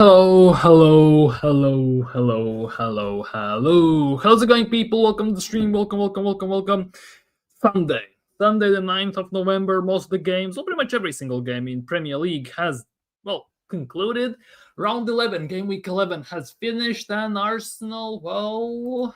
Hello, hello, hello, hello, hello, hello. How's it going, people? Welcome to the stream. Welcome. Sunday, the 9th of November. Most of the games, well, pretty much every single game in Premier League has, concluded. Round 11, game week 11 has finished, and Arsenal,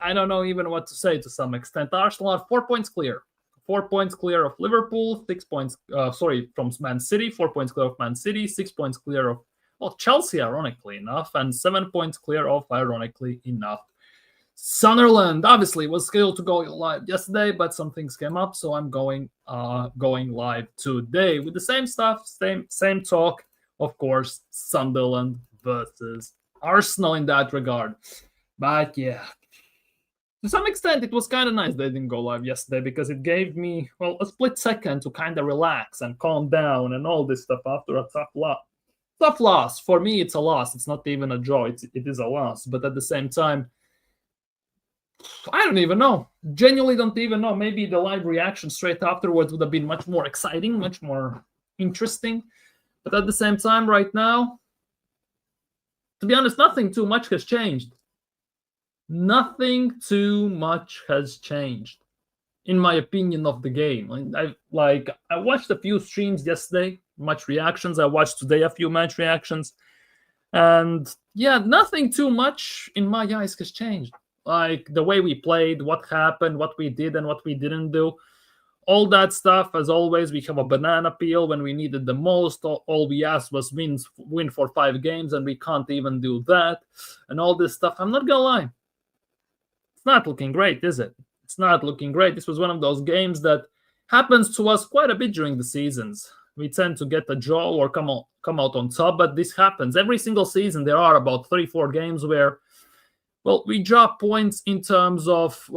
I don't know even what to say to some extent. Arsenal are 4 points clear. 4 points clear of Liverpool, 6 points, from Man City, 4 points clear of Man City, 6 points clear of, Chelsea, ironically enough, and 7 points clear of, ironically enough, Sunderland. Obviously, was scheduled to go live yesterday, but some things came up, so I'm going live today with the same stuff, same talk. Of course, Sunderland versus Arsenal in that regard. But yeah, to some extent, it was kind of nice they didn't go live yesterday because it gave me, a split second to kind of relax and calm down and all this stuff after a tough loss. Tough loss. For me, it's a loss. It's not even a draw. It is a loss. But at the same time, I don't even know. Genuinely don't even know. Maybe the live reaction straight afterwards would have been much more exciting, much more interesting. But at the same time, right now, to be honest, nothing too much has changed. Nothing too much has changed, in my opinion, of the game. I watched a few streams yesterday, match reactions. I watched today a few match reactions, and yeah, nothing too much in my eyes has changed. Like the way we played, what happened, what we did, and what we didn't do. All that stuff, as always, we have a banana peel when we needed the most. All we asked was win for 5 games, and we can't even do that. And all this stuff, I'm not gonna lie. It's not looking great, is it? It's not looking great. This was one of those games that happens to us quite a bit during the seasons. We tend to get a draw or come out on top, but this happens. Every single season, there are about 3-4 games where, we drop points in terms of,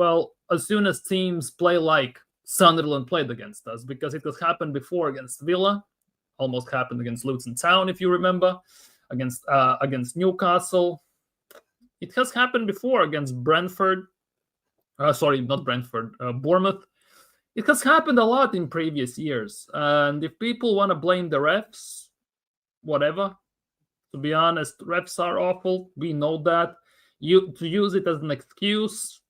as soon as teams play like Sunderland played against us, because it has happened before against Villa, almost happened against Luton Town, if you remember, against Newcastle. It has happened before against Brentford. Bournemouth. It has happened a lot in previous years. And if people want to blame the refs, whatever. To be honest, refs are awful. We know that. To use it as an excuse,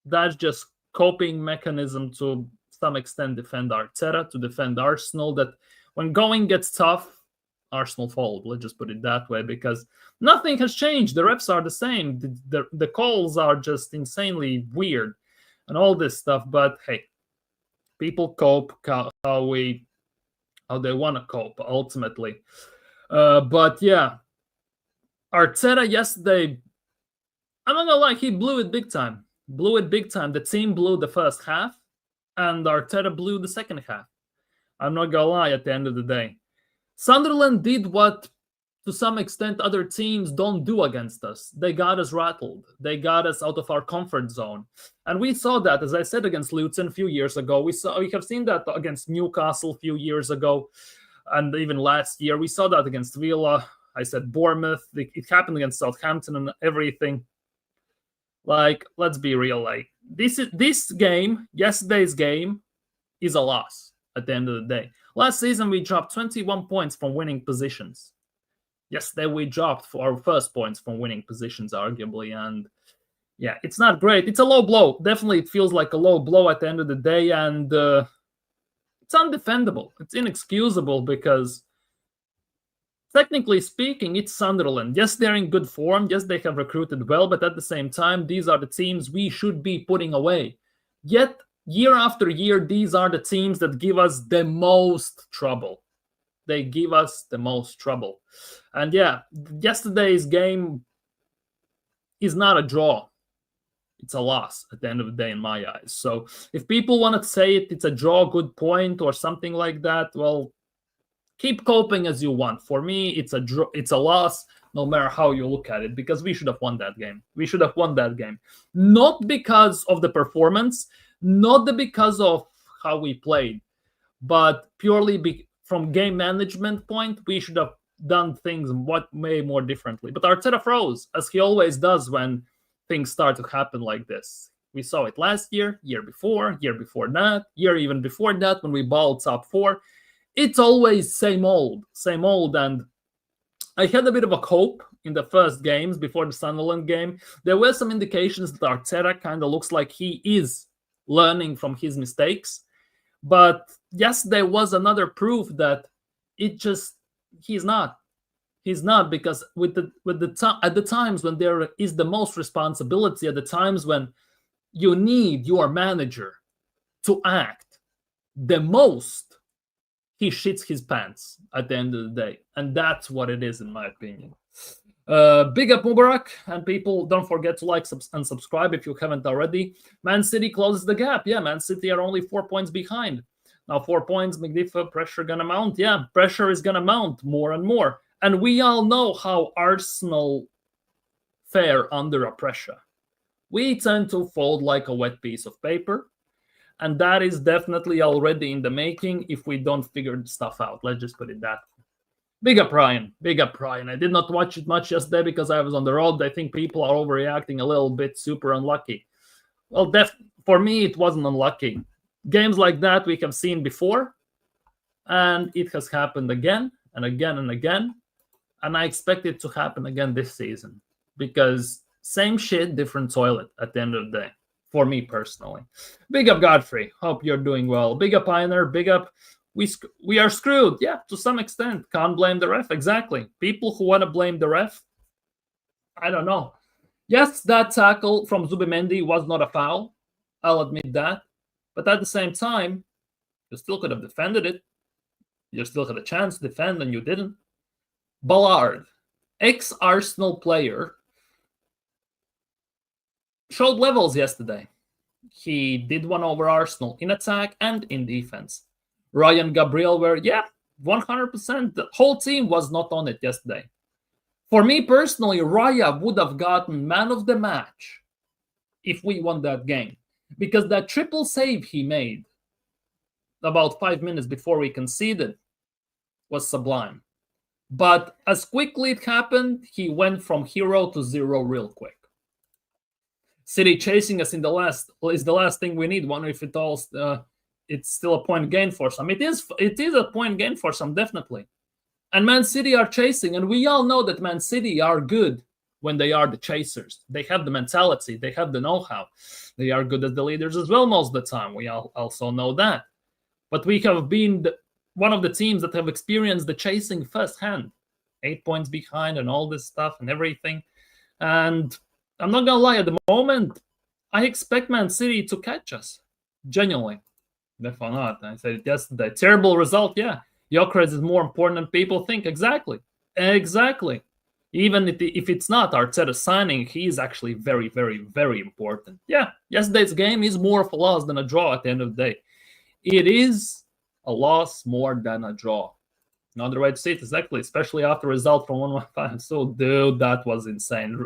that's just coping mechanism to some extent defend Arteta, to defend Arsenal, that when going gets tough, Arsenal fold. Let's just put it that way, because nothing has changed. The refs are the same. The calls are just insanely weird and all this stuff. But hey, people cope how they want to cope ultimately. But yeah, Arteta yesterday, I'm not gonna lie, he blew it big time. The team blew the first half, and Arteta blew the second half. I'm not gonna lie, at the end of the day, Sunderland did what, to some extent, other teams don't do against us. They got us rattled. They got us out of our comfort zone. And we saw that, as I said, against Luton a few years ago. We have seen that against Newcastle a few years ago, and even last year. We saw that against Villa. I said Bournemouth. It happened against Southampton and everything. Let's be real. This game, yesterday's game, is a loss at the end of the day. Last season, we dropped 21 points from winning positions. Yesterday, we dropped for our first points from winning positions, arguably. And yeah, it's not great. It's a low blow. Definitely, it feels like a low blow at the end of the day. And it's undefendable. It's inexcusable because, technically speaking, it's Sunderland. Yes, they're in good form. Yes, they have recruited well. But at the same time, these are the teams we should be putting away. Yet, year after year, these are the teams that give us the most trouble. They give us the most trouble. And yeah, yesterday's game is not a draw. It's a loss at the end of the day in my eyes. So if people want to say it's a draw, good point, or something like that, keep coping as you want. For me, it's a draw, it's a loss, no matter how you look at it, because we should have won that game. Not because of the performance, not because of how we played, but purely from game management point, we should have done things way more differently. But Arteta froze, as he always does when things start to happen like this. We saw it last year, year before that, year even before that, when we balled top 4. It's always same old, and I had a bit of a hope in the first games before the Sunderland game. There were some indications that Arteta kind of looks like he is learning from his mistakes. But yes, there was another proof that he's not. He's not, because at the times when there is the most responsibility, at the times when you need your manager to act the most, he shits his pants at the end of the day. And that's what it is, in my opinion. Big up Mubarak, and people, don't forget to like and subscribe if you haven't already. Man City closes the gap. Yeah, Man City are only 4 points behind. Now 4 points, McDiff, pressure gonna mount. Yeah, pressure is gonna mount more and more. And we all know how Arsenal fare under a pressure. We tend to fold like a wet piece of paper. And that is definitely already in the making if we don't figure stuff out. Let's just put it that way. Big up Ryan. Big up Ryan. I did not watch it much yesterday because I was on the road. I think people are overreacting a little bit. Super unlucky. Well, for me, it wasn't unlucky. Games like that we have seen before. And it has happened again and again and again. And I expect it to happen again this season. Because same shit, different toilet at the end of the day. For me personally. Big up Godfrey. Hope you're doing well. Big up Pioneer. Big up. We are screwed. Yeah, to some extent. Can't blame the ref. Exactly. People who want to blame the ref, I don't know. Yes, that tackle from Zubimendi was not a foul. I'll admit that. But at the same time, you still could have defended it. You still had a chance to defend and you didn't. Ballard, ex-Arsenal player, showed levels yesterday. He did one over Arsenal in attack and in defense. Ryan Gabriel were, 100%. The whole team was not on it yesterday. For me personally, Raya would have gotten man of the match if we won that game. Because that triple save he made about 5 minutes before we conceded was sublime. But as quickly it happened, he went from hero to zero real quick. City chasing us is the last thing we need. Wonder if it's still a point gain for some. It is a point gain for some, definitely. And Man City are chasing, and we all know that Man City are good when they are the chasers. They have the mentality, they have the know-how. They are good as the leaders as well most of the time. We all also know that. But we have been one of the teams that have experienced the chasing firsthand. 8 points behind and all this stuff and everything. And I'm not going to lie, at the moment, I expect Man City to catch us. Genuinely. Definitely not. I said it yesterday. Terrible result, yeah. Gyökeres is more important than people think. Exactly. Even if it's not Arteta signing, he is actually very, very, very important. Yeah, yesterday's game is more of a loss than a draw at the end of the day. It is a loss more than a draw. Another way to see it, exactly, especially after a result from 1-1. So, dude, that was insane.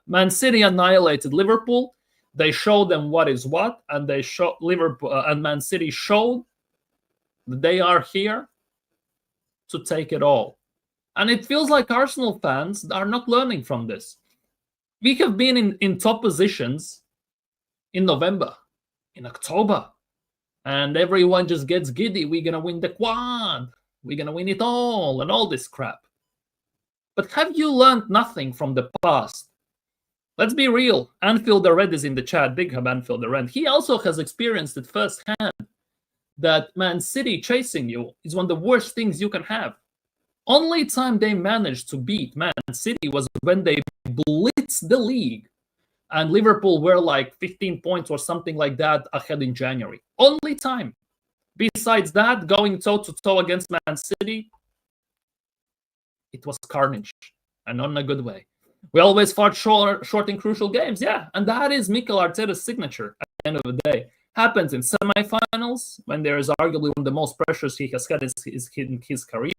Man City annihilated Liverpool. They showed them what is what, and they showed Liverpool and Man City showed that they are here to take it all. And it feels like Arsenal fans are not learning from this. We have been in top positions in November, in October, and everyone just gets giddy. We're going to win the quad. We're going to win it all and all this crap. But have you learned nothing from the past? Let's be real. Anfield the Red is in the chat. Big hub Anfield the Red. He also has experienced it firsthand that Man City chasing you is one of the worst things you can have. Only time they managed to beat Man City was when they blitzed the league and Liverpool were like 15 points or something like that ahead in January. Only time. Besides that, going toe-to-toe against Man City, it was carnage, and not in a good way. We always fought short in crucial games, yeah, and that is Mikel Arteta's signature at the end of the day. Happens in semifinals, when there is arguably one of the most pressures he has had in his career,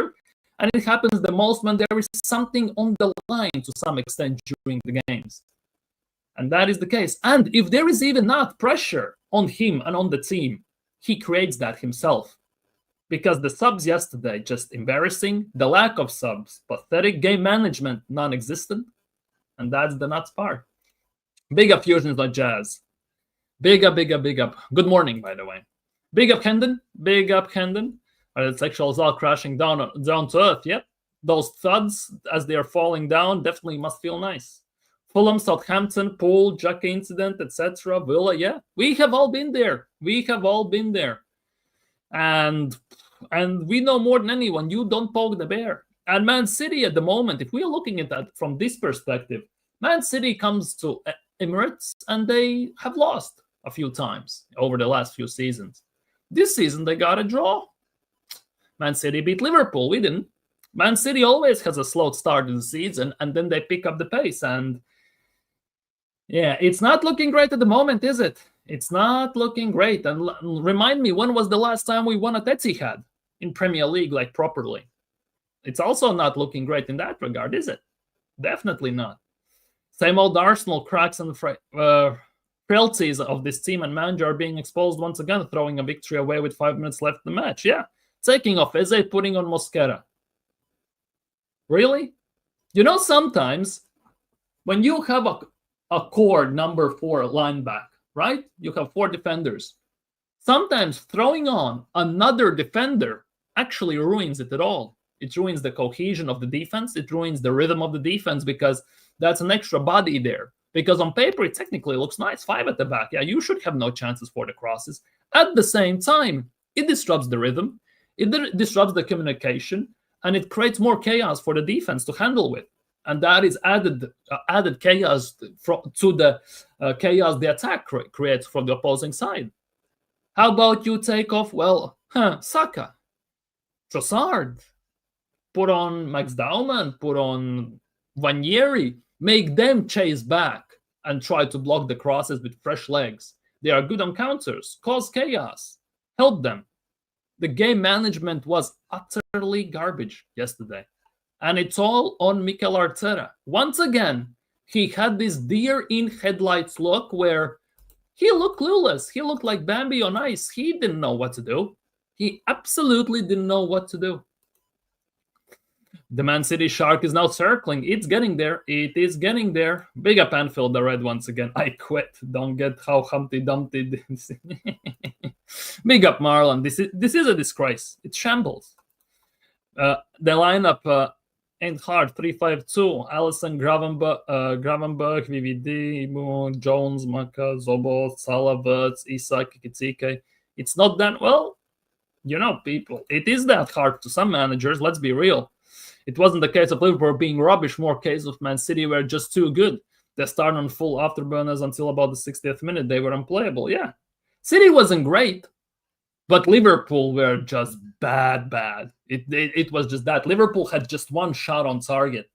and it happens the most when there is something on the line to some extent during the games. And that is the case. And if there is even not pressure on him and on the team, he creates that himself. Because the subs yesterday, just embarrassing. The lack of subs, pathetic. Game management, non-existent. And that's the nuts part. Big up Fusions like Jazz. Big up, big up, big up. Good morning, by the way. Big up Hendon. Big up Hendon. The sexuals all crashing down to earth, yep. those thuds as they are falling down definitely must feel nice. Fulham, Southampton, Pool, Jack incident, etc. Villa, yeah, we have all been there. We have all been there, and we know more than anyone. You don't poke the bear. And Man City at the moment, if we are looking at that from this perspective, Man City comes to Emirates and they have lost a few times over the last few seasons. This season they got a draw. Man City beat Liverpool. We didn't. Man City always has a slow start to the season and then they pick up the pace. And yeah, it's not looking great at the moment, is it? It's not looking great. And remind me, when was the last time we won at Etihad in Premier League, like properly? It's also not looking great in that regard, is it? Definitely not. Same old Arsenal cracks and frailties of this team and manager are being exposed once again, throwing a victory away with 5 minutes left in the match. Yeah, taking off Eze, putting on Mosquera. Really? You know, sometimes when you have a core number 4 linebacker, right? You have 4 defenders. Sometimes throwing on another defender actually ruins it at all. It ruins the cohesion of the defense. It ruins the rhythm of the defense because that's an extra body there. Because on paper, it technically looks nice. 5 at the back. Yeah, you should have no chances for the crosses. At the same time, it disrupts the rhythm. It disrupts the communication. And it creates more chaos for the defense to handle with. And that is added chaos to the chaos the attack creates from the opposing side. How about you take off, Saka, Trossard, put on Max Dauman, put on Vanieri, make them chase back and try to block the crosses with fresh legs. They are good on counters, cause chaos, help them. The game management was utterly garbage yesterday. And it's all on Mikel Arteta. Once again, he had this deer in headlights look where he looked clueless. He looked like Bambi on ice. He didn't know what to do. He absolutely didn't know what to do. The Man City Shark is now circling. It's getting there. It is getting there. Big up Anfield, the red once again. I quit. Don't get how Humpty Dumpty. Big up Marlon. This is a disgrace. It's shambles. The lineup ain't hard. 3-5-2. Allison, Gravenberg, VVD, Jones, Maka, Zobo, Salaverts, Isak, Kitike. It's not that, well, you know, people. It is that hard to some managers. Let's be real. It wasn't the case of Liverpool being rubbish, more case of Man City were just too good. They started on full afterburners until about the 60th minute. They were unplayable, yeah. City wasn't great, but Liverpool were just bad. It was just that. Liverpool had just one shot on target.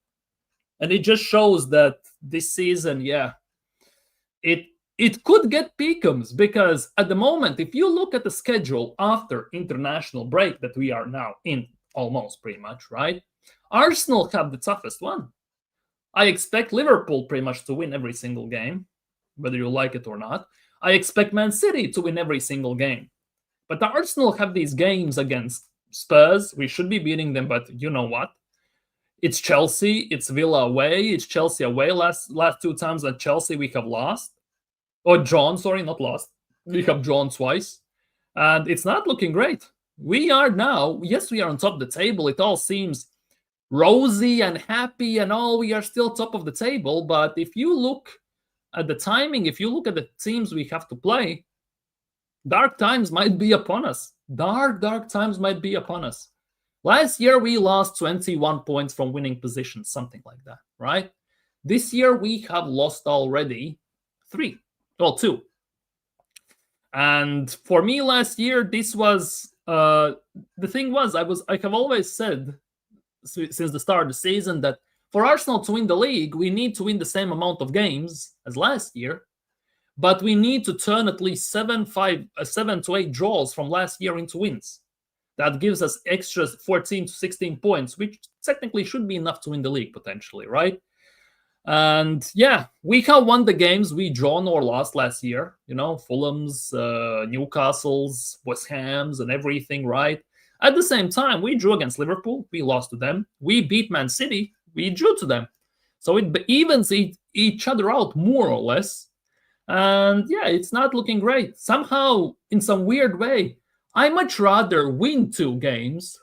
And it just shows that this season, yeah, it could get peakums because at the moment, if you look at the schedule after international break that we are now in, almost pretty much, right? Arsenal have the toughest one. I expect Liverpool pretty much to win every single game, whether you like it or not. I expect Man City to win every single game. But the Arsenal have these games against Spurs. We should be beating them, but you know what? It's Chelsea, it's Villa away, it's Chelsea away. Last 2 times at Chelsea we have lost. Or drawn, sorry, not lost. We have drawn twice. And it's not looking great. We are now, yes, we are on top of the table. It all seems rosy and happy and all. We are still top of the table. But if you look at the timing, if you look at the teams we have to play, dark times might be upon us. Dark times might be upon us. Last year, we lost 21 points from winning positions, something like that, right? This year, we have lost already 2. And for me last year, this was, the thing was, I have always said since the start of the season that for Arsenal to win the league, we need to win the same amount of games as last year, but we need to turn at least 7 to 8 draws from last year into wins. That gives us extra 14 to 16 points, which technically should be enough to win the league potentially, right? And yeah, we have won the games we drawn or lost last year. You know, Fulham's, Newcastle's, West Ham's, and everything, right? At the same time, we drew against Liverpool. We lost to them. We beat Man City. We drew to them. So it evens each other out more or less. And yeah, it's not looking great. Somehow, in some weird way, I much rather win 2 games,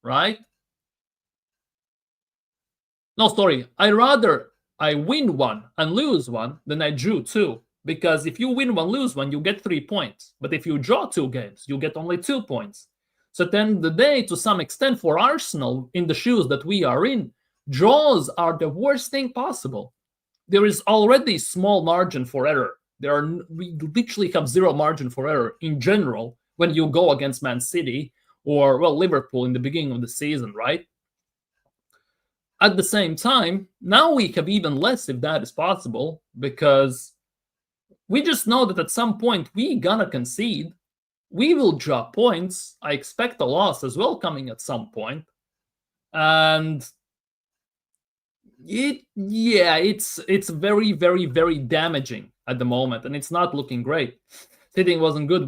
right? No, sorry. I rather I win one and lose one than I drew two. Because if you win one, lose one, you get 3 points. But if you draw two games, you get only 2 points. So at the end of the day, to some extent, for Arsenal, in the shoes that we are in, draws are the worst thing possible. There is already small margin for error. We literally have zero margin for error in general when you go against Man City or, well, Liverpool in the beginning of the season, right? At the same time, now we have even less if that is possible, because we just know that at some point we gonna concede. We will drop points. I expect a loss as well coming at some point. And it's very, very, very damaging at the moment, and it's not looking great. Sitting wasn't good.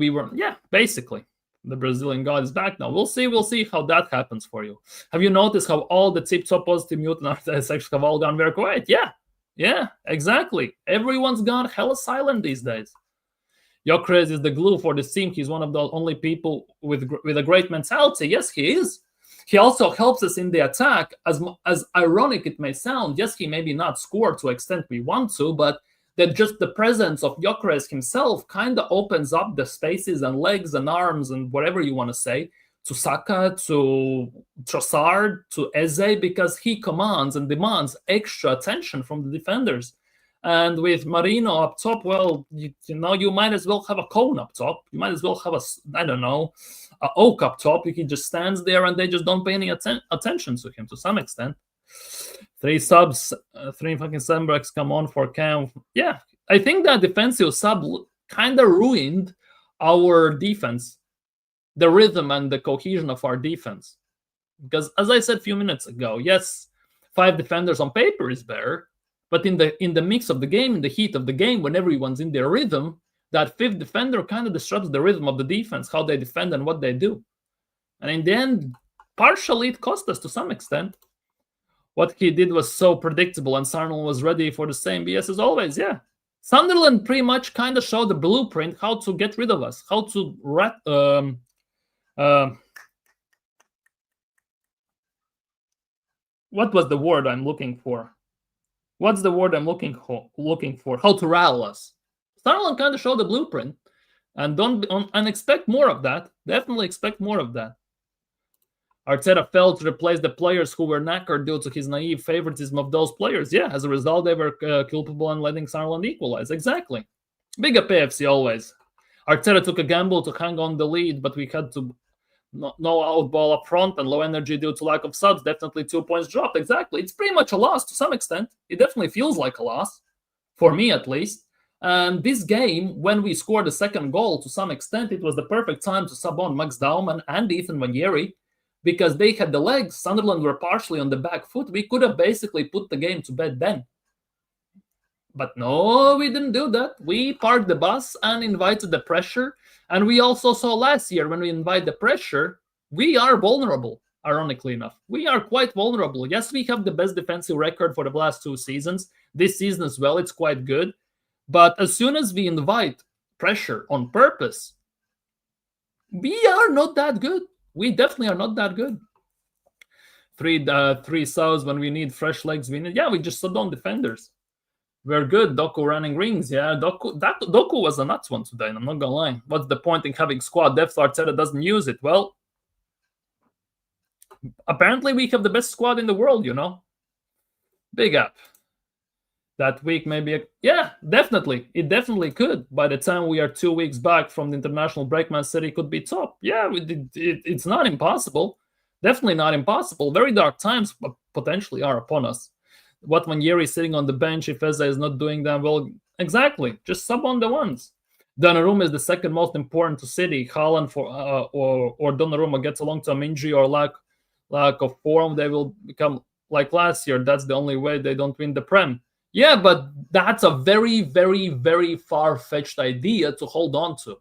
Basically. The Brazilian God is back now. We'll see how that happens for you. Have you noticed how all the tip-top positive mutant artists actually have all gone very quiet? Yeah, exactly. Everyone's gone hella silent these days. Gyökeres is the glue for the team. He's one of the only people with a great mentality. Yes, he is. He also helps us in the attack. As ironic it may sound, yes, he maybe not score to the extent we want to, but that just the presence of Gyökeres himself kind of opens up the spaces and legs and arms and whatever you want to say to Saka, to Trossard, to Eze, because he commands and demands extra attention from the defenders. And with Marino up top, well, you might as well have a cone up top. You might as well have a oak up top. He just stands there and they just don't pay any attention to him to some extent. 3 subs, 3 fucking Sandbergs come on for Cam. Yeah, I think that defensive sub kind of ruined our defense, the rhythm and the cohesion of our defense. Because as I said a few minutes ago, yes, 5 defenders on paper is better, but in the mix of the game, in the heat of the game, when everyone's in their rhythm, that 5th defender kind of disrupts the rhythm of the defense, how they defend and what they do. And in the end, partially it cost us to some extent. What he did was so predictable, and Sunderland was ready for the same BS as always. Yeah, Sunderland pretty much kind of showed the blueprint how to get rid of us, how to what was the word I'm looking for? What's the word I'm looking for? How to rattle us. Sunderland kind of showed the blueprint, and expect more of that. Definitely expect more of that. Arteta failed to replace the players who were knackered due to his naive favoritism of those players. Yeah, as a result, they were culpable in letting Sunderland equalize. Exactly. Big up AFC always. Arteta took a gamble to hang on the lead, but we had to no outball up front and low energy due to lack of subs. Definitely 2 points dropped. Exactly. It's pretty much a loss to some extent. It definitely feels like a loss, for me at least. And this game, when we scored the second goal, to some extent, it was the perfect time to sub on Max Daumann and Ethan Wanyeri, because they had the legs. Sunderland were partially on the back foot. We could have basically put the game to bed then. But no, we didn't do that. We parked the bus and invited the pressure. And we also saw last year, when we invite the pressure, we are vulnerable, ironically enough. We are quite vulnerable. Yes, we have the best defensive record for the last 2 seasons. This season as well, it's quite good. But as soon as we invite pressure on purpose, we are not that good. We definitely are not that good. 3 subs when we need fresh legs. We just sub down defenders. We're good. Doku running rings. Yeah, Doku was a nuts one today, and I'm not gonna lie. What's the point in having squad depth? Arteta doesn't use it. Well, apparently we have the best squad in the world, Big up. That week maybe, definitely. It definitely could. By the time we are 2 weeks back from the international break, Man City could be top. Yeah, it's not impossible. Definitely not impossible. Very dark times potentially are upon us. What when Yeri is sitting on the bench if Eze is not doing that well? Exactly. Just sub on the ones. Donnarumma is the second most important to City. Haaland or Donnarumma gets a long-term injury or lack of form, they will become like last year. That's the only way they don't win the Prem. Yeah, but that's a very, very, very far-fetched idea to hold on to.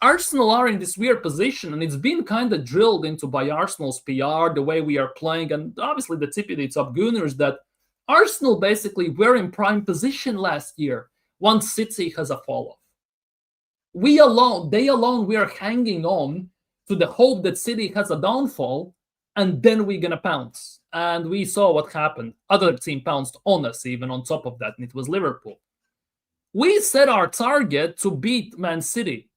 Arsenal are in this weird position, and it's been kind of drilled into by Arsenal's PR, the way we are playing, and obviously the tippity-top Gooners, that Arsenal basically were in prime position last year once City has a fall-off. They alone, we are hanging on to the hope that City has a downfall, and then we're going to pounce. And we saw what happened. Other team pounced on us even on top of that, and it was Liverpool. We set our target to beat Man City,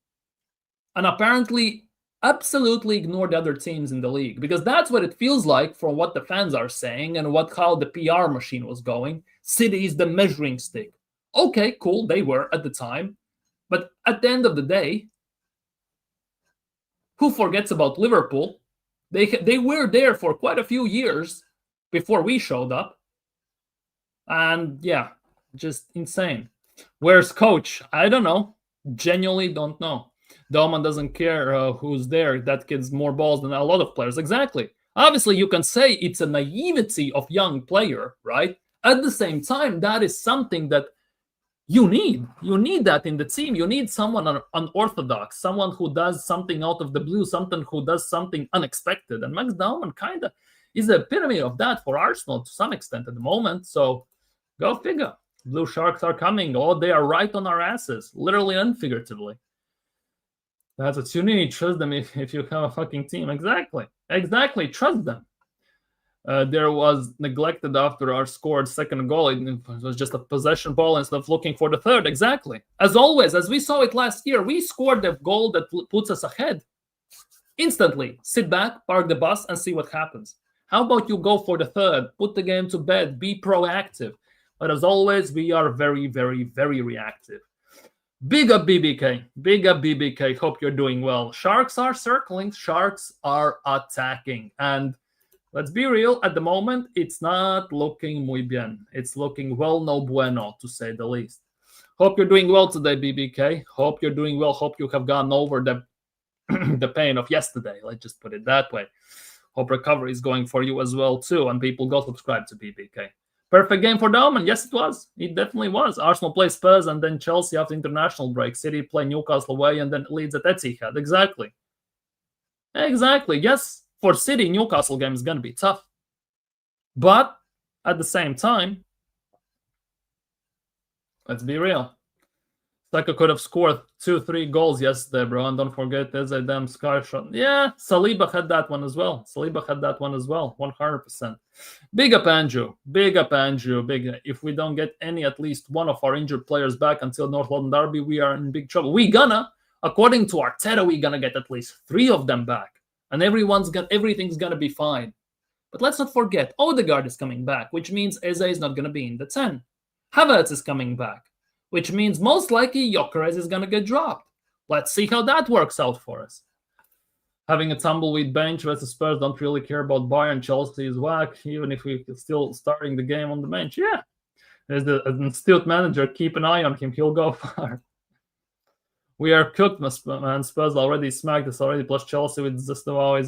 and apparently absolutely ignored the other teams in the league, because that's what it feels like from what the fans are saying and how the PR machine was going. City is the measuring stick. Okay, cool, they were at the time. But at the end of the day, who forgets about Liverpool? They were there for quite a few years before we showed up. And yeah, just insane. Where's coach? I don't know. Genuinely don't know. Doman doesn't care who's there. That kid's more balls than a lot of players. Exactly. Obviously, you can say it's a naivety of young player, right? At the same time, that is something that you need. You need that in the team. You need someone unorthodox, someone who does something out of the blue, someone who does something unexpected. And Max Dauman kind of is the epitome of that for Arsenal to some extent at the moment. So go figure. Blue Sharks are coming. Oh, they are right on our asses, literally and figuratively. That's what you need. Trust them if you have a fucking team. Exactly. Trust them. There was neglected after our scored second goal. It was just a possession ball instead of looking for the third. Exactly. As always, as we saw it last year, we scored the goal that puts us ahead. Instantly, sit back, park the bus, and see what happens. How about you go for the third, put the game to bed, be proactive. But as always, we are very, very, very reactive. Big up BBK. Big up BBK. Hope you're doing well. Sharks are circling. Sharks are attacking. And let's be real, at the moment, it's not looking muy bien. It's looking well no bueno, to say the least. Hope you're doing well today, BBK. Hope you're doing well. Hope you have gone over the pain of yesterday. Let's just put it that way. Hope recovery is going for you as well, too. And people go subscribe to BBK. Perfect game for Dauman. Yes, it was. It definitely was. Arsenal play Spurs and then Chelsea after international break. City play Newcastle away and then Leeds at Etihad. Exactly. Yes, for City, Newcastle game is going to be tough. But at the same time, let's be real. Saka could have scored 2-3 goals yesterday, bro. And don't forget, there's a damn sky shot. Yeah, Saliba had that one as well. 100%. Big up Andrew. If we don't get at least one of our injured players back until North London Derby, we are in big trouble. According to Arteta, we're gonna get at least 3 of them back. And everything's gonna be fine. But let's not forget, Odegaard is coming back, which means Eze is not gonna be in the 10. Havertz is coming back, which means most likely Gyökeres is going to get dropped. Let's see how that works out for us. Having a tumbleweed bench versus Spurs, don't really care about Bayern. Chelsea is whack, even if we're still starting the game on the bench. Yeah, there's an astute manager. Keep an eye on him. He'll go far. We are cooked, man. Spurs already smacked us already, plus Chelsea with Estevao.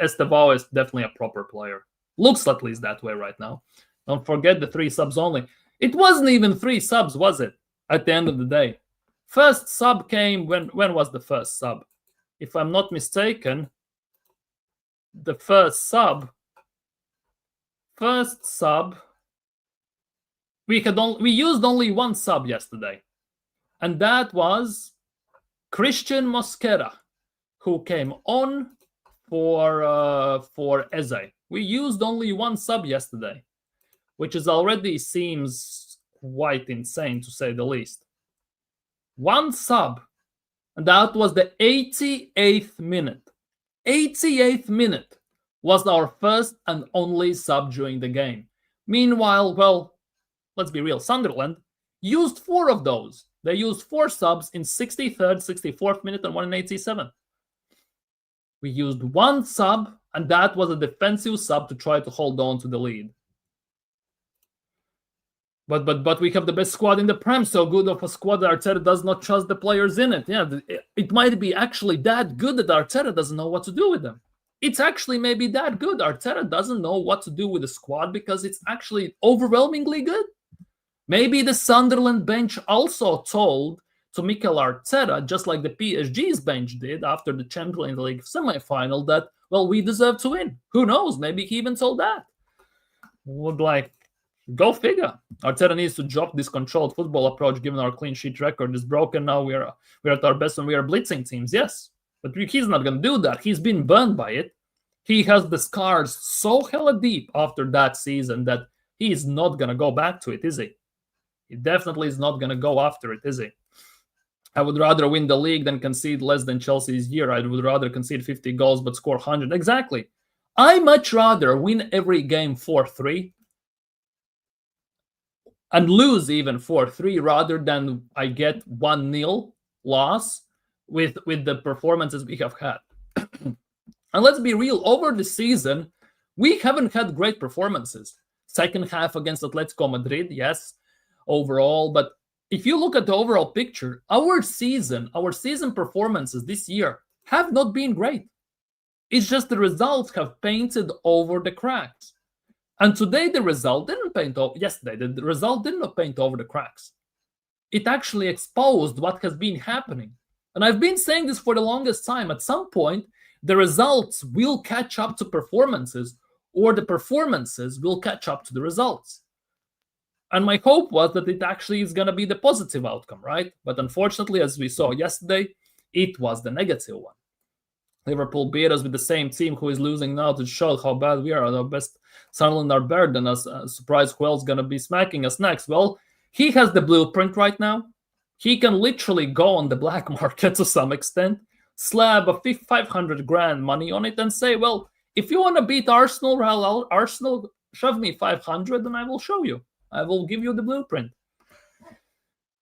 Estevao is definitely a proper player. Looks at least that way right now. Don't forget the 3 subs only. It wasn't even 3 subs, was it? At the end of the day. First sub came, when was the first sub? If I'm not mistaken, the first sub, we used only 1 sub yesterday. And that was Christian Mosquera, who came on for Eze. We used only 1 sub yesterday, which is already seems quite insane, to say the least. 1 sub, and that was the 88th minute. 88th minute was our first and only sub during the game. Meanwhile, well, let's be real, Sunderland used 4 of those. They used 4 subs in 63rd, 64th minute, and 1 in 87. We used 1 sub, and that was a defensive sub to try to hold on to the lead. But we have the best squad in the Prem, so good of a squad that Arteta does not trust the players in it. Yeah, it might be actually that good that Arteta doesn't know what to do with them. It's actually maybe that good. Arteta doesn't know what to do with the squad because it's actually overwhelmingly good. Maybe the Sunderland bench also told to Mikel Arteta, just like the PSG's bench did after the Champions League semi-final, that, well, we deserve to win. Who knows? Maybe he even told that. Would like... Go figure. Arteta needs to drop this controlled football approach given our clean sheet record is broken. Now we're at our best when we are blitzing teams, yes. But he's not going to do that. He's been burned by it. He has the scars so hella deep after that season that he is not going to go back to it, is he? He definitely is not going to go after it, is he? I would rather win the league than concede less than Chelsea's year. I would rather concede 50 goals but score 100. Exactly. I much rather win every game 4-3 and lose even 4-3 rather than I get 1-0 loss with the performances we have had. And let's be real, over the season, we haven't had great performances. Second half against Atletico Madrid, yes, overall. But if you look at the overall picture, our season performances this year have not been great. It's just the results have painted over the cracks. And today the result didn't paint over, yesterday, the result did not paint over the cracks. It actually exposed what has been happening. And I've been saying this for the longest time. At some point, the results will catch up to performances, or the performances will catch up to the results. And my hope was that it actually is going to be the positive outcome, right? But unfortunately, as we saw yesterday, it was the negative one. Liverpool beat us with the same team who is losing now to show how bad we are. Our best Sunderland are better than us. Surprise, who else going to be smacking us next? Well, he has the blueprint right now. He can literally go on the black market to some extent, slab a 500 grand money on it and say, well, if you want to beat Arsenal, Arsenal, shove me 500 and I will show you. I will give you the blueprint.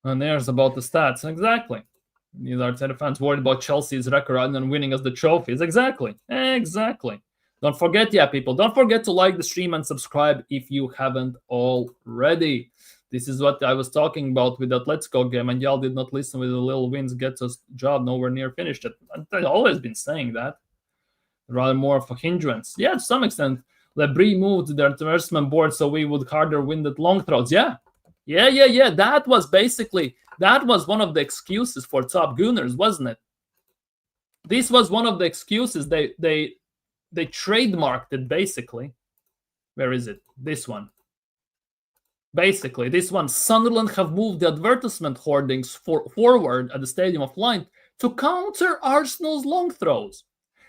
And there's about the stats. Exactly. These Arteta fans worried about Chelsea's record rather than winning us the trophies. Exactly. Don't forget, people, don't forget to like the stream and subscribe if you haven't already. This is what I was talking about with the Atletico game, and y'all did not listen. With the little wins gets us job nowhere near finished. I've always been saying that. Rather more of a hindrance. Yeah, to some extent. Lebris moved their investment board so we would harder win the long throws. Yeah. That was one of the excuses for top Gooners, wasn't it? This was one of the excuses. They trademarked it, basically. Where is it? This one. Basically, this one. Sunderland have moved the advertisement hoardings forward at the Stadium of Light to counter Arsenal's long throws.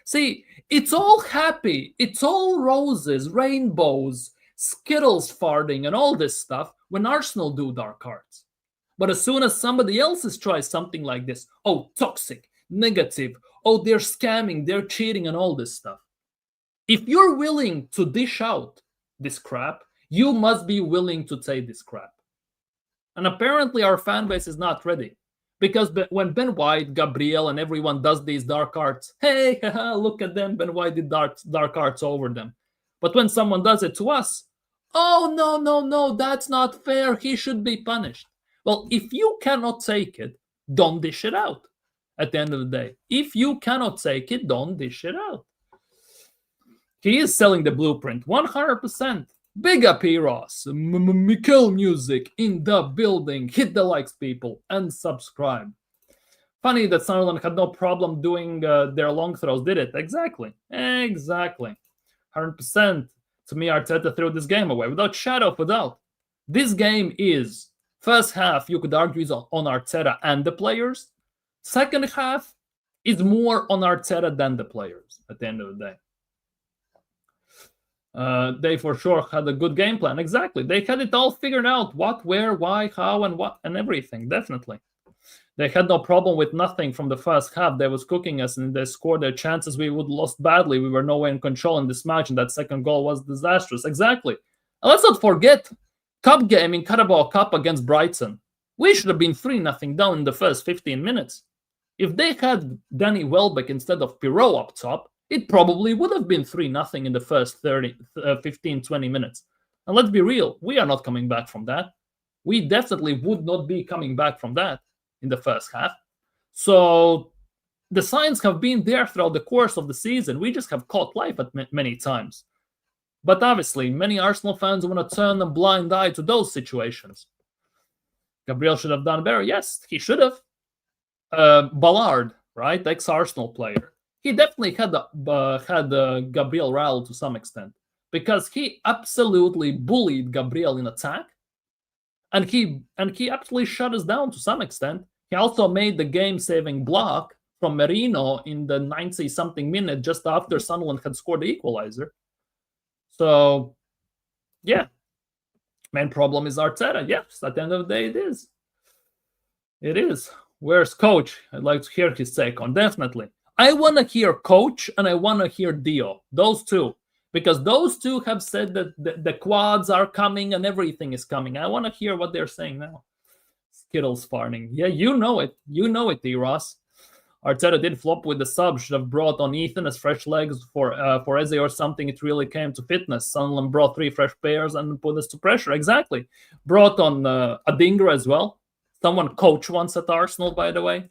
See, it's all happy. It's all roses, rainbows, Skittles farting, and all this stuff when Arsenal do dark arts. But as soon as somebody else tries something like this, oh, toxic, negative, oh, they're scamming, they're cheating, and all this stuff. If you're willing to dish out this crap, you must be willing to take this crap. And apparently our fan base is not ready. Because when Ben White, Gabriel, and everyone does these dark arts, hey, look at them, Ben White did dark arts over them. But when someone does it to us, oh, no, that's not fair, he should be punished. Well, if you cannot take it, don't dish it out at the end of the day. If you cannot take it, don't dish it out. He is selling the blueprint, 100%. Big up, Eros. Mikel music in the building. Hit the likes, people, and subscribe. Funny that Sunderland had no problem doing their long throws, did it? Exactly. 100%. To me, Arteta threw this game away, without shadow of a doubt. This game is, first half, you could argue, is on Arteta and the players. Second half is more on Arteta than the players, at the end of the day. They for sure had a good game plan. Exactly. They had it all figured out. What, where, why, how, and what, and everything. Definitely. They had no problem with nothing from the first half. They was cooking us, and they scored their chances. We would lost badly. We were nowhere in control in this match, and that second goal was disastrous. Exactly. And let's not forget, cup game in Carabao Cup against Brighton. We should have been 3-0 down in the first 15 minutes. If they had Danny Welbeck instead of Pirot up top, it probably would have been 3-0 in the first 15, 20 minutes. And let's be real, we are not coming back from that. We definitely would not be coming back from that in the first half. So the signs have been there throughout the course of the season. We just have caught life at many times. But obviously, many Arsenal fans want to turn a blind eye to those situations. Gabriel should have done better. Yes, he should have. Ballard, right? Ex-Arsenal player. He definitely had Gabriel rattled to some extent because he absolutely bullied Gabriel in attack, and he absolutely shut us down to some extent. He also made the game-saving block from Merino in the 90-something minute just after Sunderland had scored the equalizer. So, yeah. Main problem is Arteta. Yes, at the end of the day, it is. It is. Where's Coach? I'd like to hear his take on, definitely. I want to hear Coach and I want to hear Dio. Those two. Because those two have said that the quads are coming and everything is coming. I want to hear what they're saying now. Skittles farming. Yeah, you know it. You know it, D-Ross. Arteta did flop with the sub. Should have brought on Ethan as fresh legs for Eze or something. It really came to fitness. Sunderland brought 3 fresh players and put us to pressure. Exactly. Brought on Adingra as well. Someone coach once at Arsenal, by the way.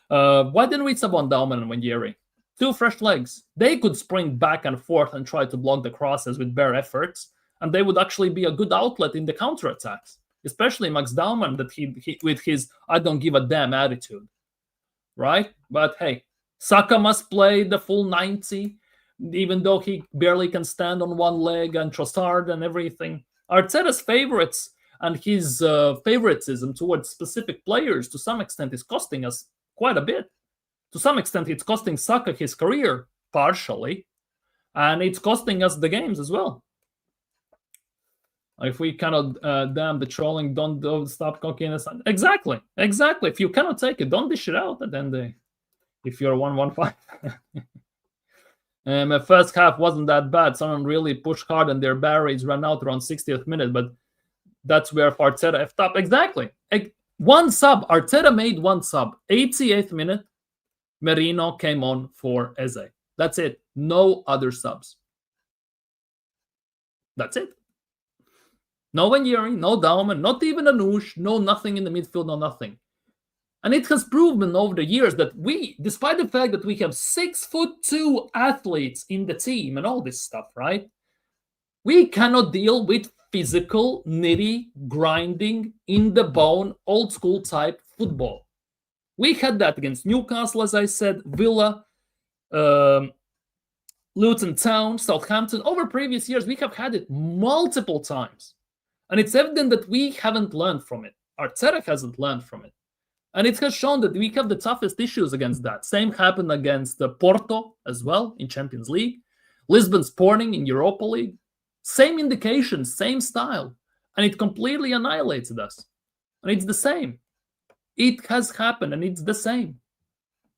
Why didn't we sub on Dauman and Wenjeri? 2 fresh legs. They could sprint back and forth and try to block the crosses with bare efforts, and they would actually be a good outlet in the counterattacks, especially Max Dauman, that he with his I don't give a damn attitude, right? But hey, Saka must play the full 90, even though he barely can stand on one leg, and Trossard and everything. Arteta's favorites and his favoritism towards specific players to some extent is costing us quite a bit. To some extent, it's costing Saka his career, partially, and it's costing us the games as well. If we cannot damn the trolling, don't stop cockiness. Exactly. If you cannot take it, don't dish it out at the end of the day. If you're 1-1-5. The first half wasn't that bad. Someone really pushed hard and their barriers ran out around 60th minute, but that's where Arteta effed up. Exactly. One sub. Arteta made one sub. 88th minute. Merino came on for Eze. That's it. No other subs. That's it. No Wenjeri, no Dauman, not even Anush, no nothing in the midfield, no nothing. And it has proven over the years that we, despite the fact that we have 6'2" athletes in the team and all this stuff, right? We cannot deal with physical, nitty, grinding, in the bone, old school type football. We had that against Newcastle, as I said, Villa, Luton Town, Southampton. Over previous years, we have had it multiple times. And it's evident that we haven't learned from it. Arteta hasn't learned from it. And it has shown that we have the toughest issues against that. Same happened against Porto as well in Champions League. Lisbon Sporting in Europa League. Same indications, same style. And it completely annihilated us. And it's the same. It has happened, and it's the same.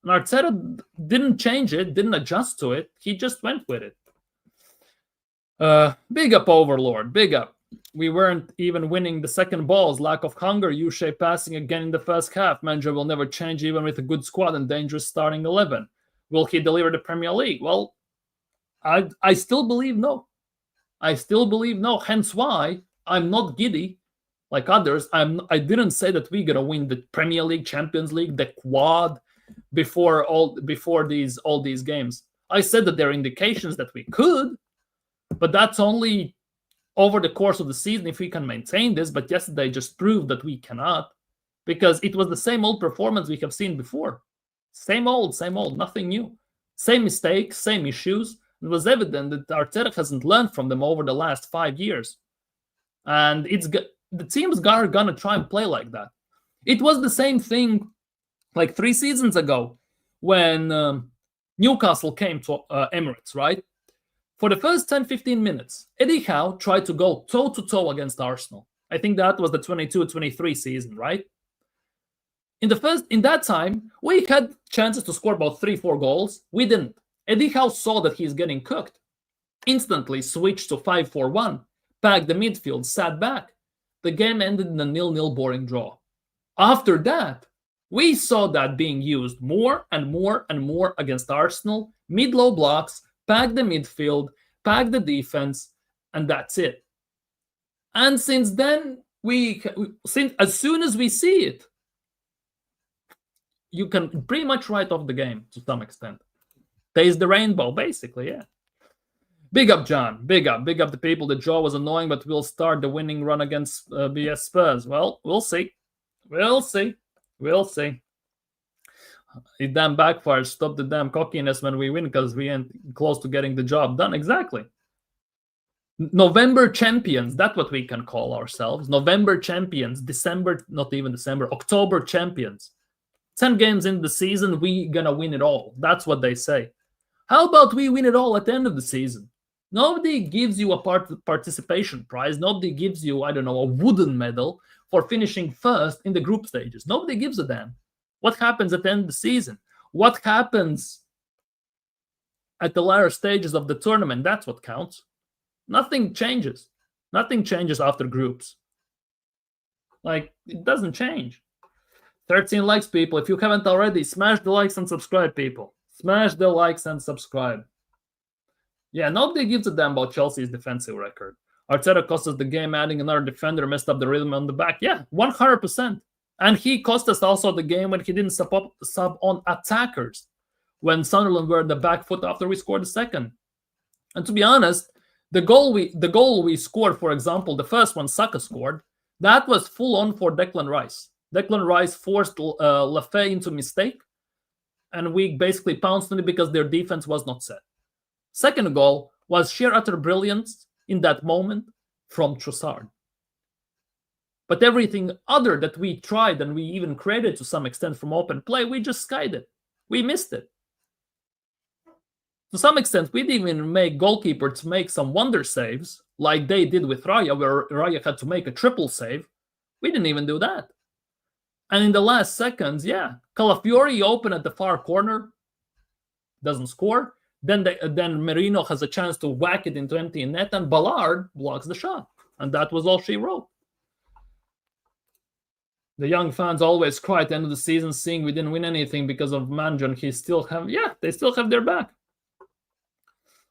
And Arteta didn't change it, didn't adjust to it. He just went with it. Big up, Overlord. Big up. We weren't even winning the second balls. Lack of hunger. U-shaped passing again in the first half. Manager will never change even with a good squad and dangerous starting 11. Will he deliver the Premier League? Well, I still believe no. I still believe no. Hence why I'm not giddy like others. I didn't say that we're gonna win the Premier League, Champions League, the quad before all these games. I said that there are indications that we could, but that's only over the course of the season if we can maintain this. But yesterday just proved that we cannot, because it was the same old performance we have seen before. Same old, nothing new. Same mistakes, same issues. It was evident that Arteta hasn't learned from them over the last 5 years. And the teams are going to try and play like that. It was the same thing like 3 seasons ago when Newcastle came to Emirates, right? For the first 10-15 minutes, Eddie Howe tried to go toe-to-toe against Arsenal. I think that was the 22-23 season, right? In that time, we had chances to score about 3-4 goals. We didn't. Eddie Howe saw that he's getting cooked. Instantly switched to 5-4-1, packed the midfield, sat back. The game ended in a 0-0 boring draw. After that, we saw that being used more and more and more against Arsenal. Mid-low blocks, pack the midfield, pack the defense, and that's it. And since then, as soon as we see it, you can pretty much write off the game to some extent. Taste the rainbow, basically, yeah. Big up, John. Big up the people. The draw was annoying, but we'll start the winning run against BS Spurs. Well, we'll see. We'll see. It damn backfires. Stop the damn cockiness when we win, because we ain't close to getting the job done. Exactly. November champions. That's what we can call ourselves. November champions. October champions. 10 games in the season, we gonna win it all. That's what they say. How about we win it all at the end of the season? Nobody gives you a participation prize. Nobody gives you, I don't know, a wooden medal for finishing first in the group stages. Nobody gives a damn. What happens at the end of the season? What happens at the latter stages of the tournament? That's what counts. Nothing changes. Nothing changes after groups. Like, it doesn't change. 13 likes, people. If you haven't already, smash the likes and subscribe, people. Smash the likes and subscribe. Yeah, nobody gives a damn about Chelsea's defensive record. Arteta cost us the game, adding another defender, messed up the rhythm on the back. Yeah, 100%. And he cost us also the game when he didn't sub on attackers when Sunderland were in the back foot after we scored the second. And to be honest, the goal we scored, for example, the first one Saka scored, that was full on for Declan Rice. Declan Rice forced Lafay into mistake, and we basically pounced on it because their defense was not set. Second goal was sheer utter brilliance in that moment from Trossard. But everything other that we tried and we even created to some extent from open play, we just skied it. We missed it. To some extent, we didn't even make goalkeepers make some wonder saves like they did with Raya, where Raya had to make a triple save. We didn't even do that. And in the last seconds, yeah, Calafiori open at the far corner, doesn't score. Then Merino has a chance to whack it into empty net, and Ballard blocks the shot. And that was all she wrote. The young fans always cry at the end of the season, seeing we didn't win anything because of Manjan. They still have their back.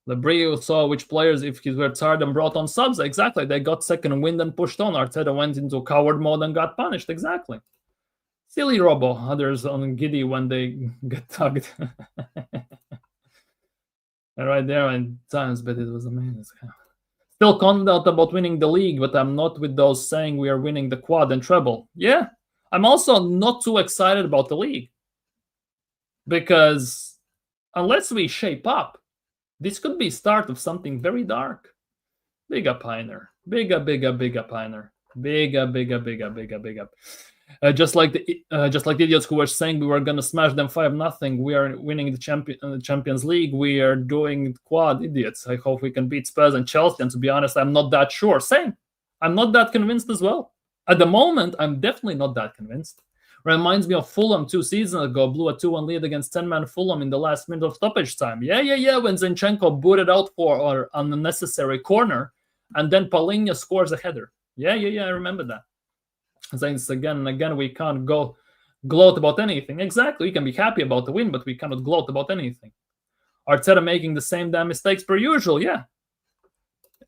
Lebrio saw which players, if he were tired, and brought on subs. Exactly. They got second wind and pushed on. Arteta went into coward mode and got punished. Exactly. Silly Robo. Others on giddy when they get tugged. Right there in times, but it was amazing. Still confident about winning the league, but I'm not with those saying we are winning the quad and treble. Yeah, I'm also not too excited about the league. Because unless we shape up, this could be start of something very dark. Big up, Heiner. Big up, Heiner. Big up. Just like the idiots who were saying we were gonna smash them 5-0. We are winning the Champions League. We are doing quad, idiots. I hope we can beat Spurs and Chelsea. And to be honest, I'm not that sure. Same. I'm not that convinced as well. At the moment, I'm definitely not that convinced. Reminds me of Fulham 2 seasons ago. Blew a 2-1 lead against 10-man Fulham in the last minute of stoppage time. Yeah. When Zinchenko booted out for an unnecessary corner, and then Paulinho scores a header. Yeah. I remember that. Saying this again and again, we can't go gloat about anything. Exactly. We can be happy about the win, but we cannot gloat about anything. Arteta making the same damn mistakes per usual. Yeah.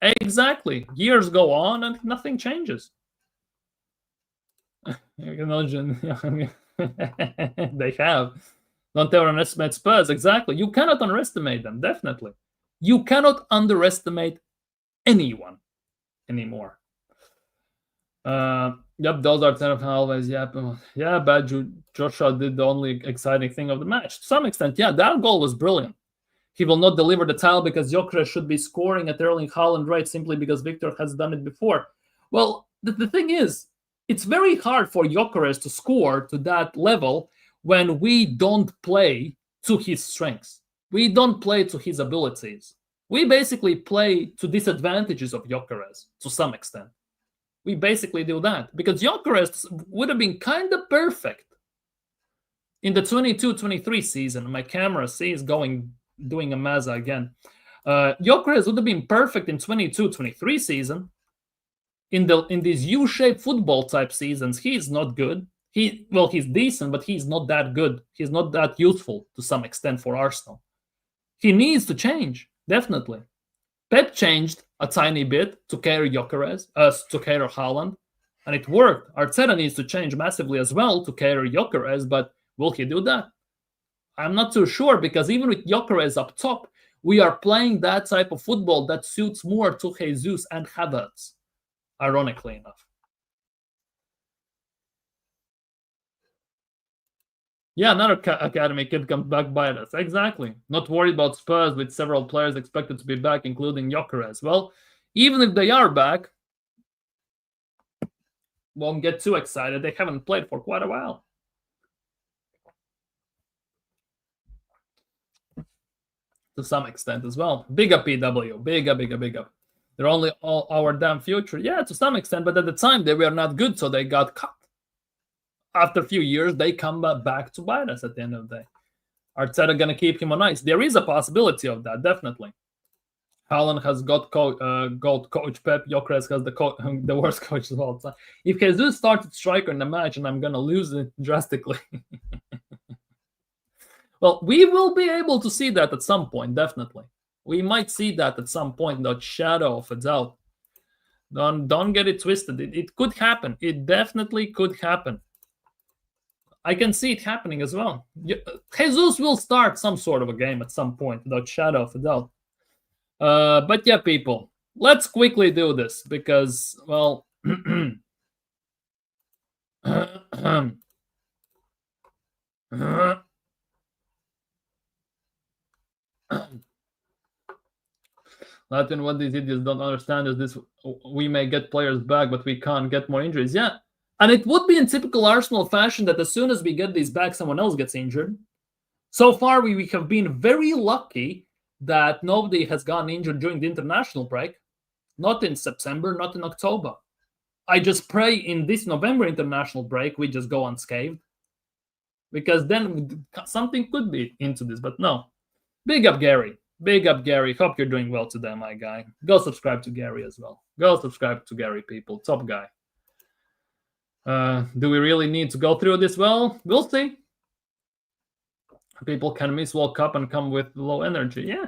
Exactly. Years go on and nothing changes. You can imagine. They have. Don't ever underestimate Spurs. Exactly. You cannot underestimate them. Definitely. You cannot underestimate anyone anymore. Yep, those are 10 of always. Yep. Yeah, but Joshua did the only exciting thing of the match. To some extent, yeah, that goal was brilliant. He will not deliver the tile because Gyökeres should be scoring at Erling Haaland rate simply because Victor has done it before. Well, the thing is, it's very hard for Gyökeres to score to that level when we don't play to his strengths. We don't play to his abilities. We basically play to disadvantages of Gyökeres to some extent. We basically do that because Gyökeres would have been kind of perfect in the 22-23 season. My camera is doing a Mazza again. Gyökeres would have been perfect in 22-23 season. In these U-shaped football type seasons, he's not good. He's decent, but he's not that good. He's not that useful to some extent for Arsenal. He needs to change, definitely. Pep changed a tiny bit to carry Gyökeres, to carry Haaland, and it worked. Arteta needs to change massively as well to carry Gyökeres, but will he do that? I'm not too sure because even with Gyökeres up top, we are playing that type of football that suits more to Jesus and Havertz, ironically enough. Yeah, another academy kid comes back by us. Exactly. Not worried about Spurs with several players expected to be back, including Gyökeres. Well, even if they are back, won't get too excited. They haven't played for quite a while. to some extent as well. Big up PW, big up, big up, big up. They're only all our damn future. Yeah, to some extent, but at the time they were not good, so they got cut. After a few years, they come back to bite us at the end of the day. Arteta gonna keep him on ice. There is a possibility of that, definitely. Haaland has got coach Pep. Gyökeres has the worst coach of all time. If Jesus started striker in the match, and I'm gonna lose it drastically. Well, we will be able to see that at some point, definitely. We might see that at some point, not shadow of a doubt. Don't get it twisted. It could happen. It definitely could happen. I can see it happening as well. Jesus will start some sort of a game at some point, without shadow of a doubt. But yeah, people, let's quickly do this because, well, Latvian, what these idiots don't understand is this: we may get players back, but we can't get more injuries. Yeah, and it would be in typical Arsenal fashion that as soon as we get these back, someone else gets injured. So far, we have been very lucky that nobody has gotten injured during the international break. Not in September, not in October. I just pray in this November international break, we just go unscathed. Because then something could be into this, but no. Big up, Gary. Big up, Gary. Hope you're doing well today, my guy. Go subscribe to Gary as well. Go subscribe to Gary, people. Top guy. Do we really need to go through this? Well, we'll see. People can miss World Cup and come with low energy. Yeah.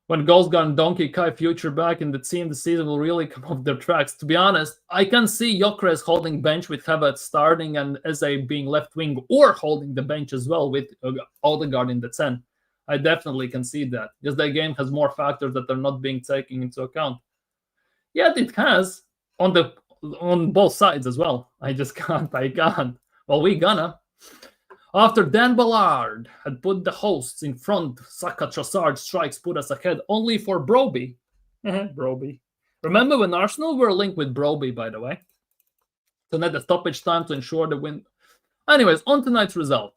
When goals gone Donkey Kai future back in the team, the season will really come off their tracks. To be honest, I can see Gyökeres holding bench with Havertz starting and Eze being left wing, or holding the bench as well with Odegaard in the 10. I definitely can see that. Just that game has more factors that are not being taken into account. Yet it has on both sides as well. I can't. Well, we gonna. After Dan Ballard had put the hosts in front, Saka Trossard strikes put us ahead only for Broby. Broby. Remember when Arsenal were linked with Broby, by the way? So net the stoppage time to ensure the win. Anyways, on tonight's result.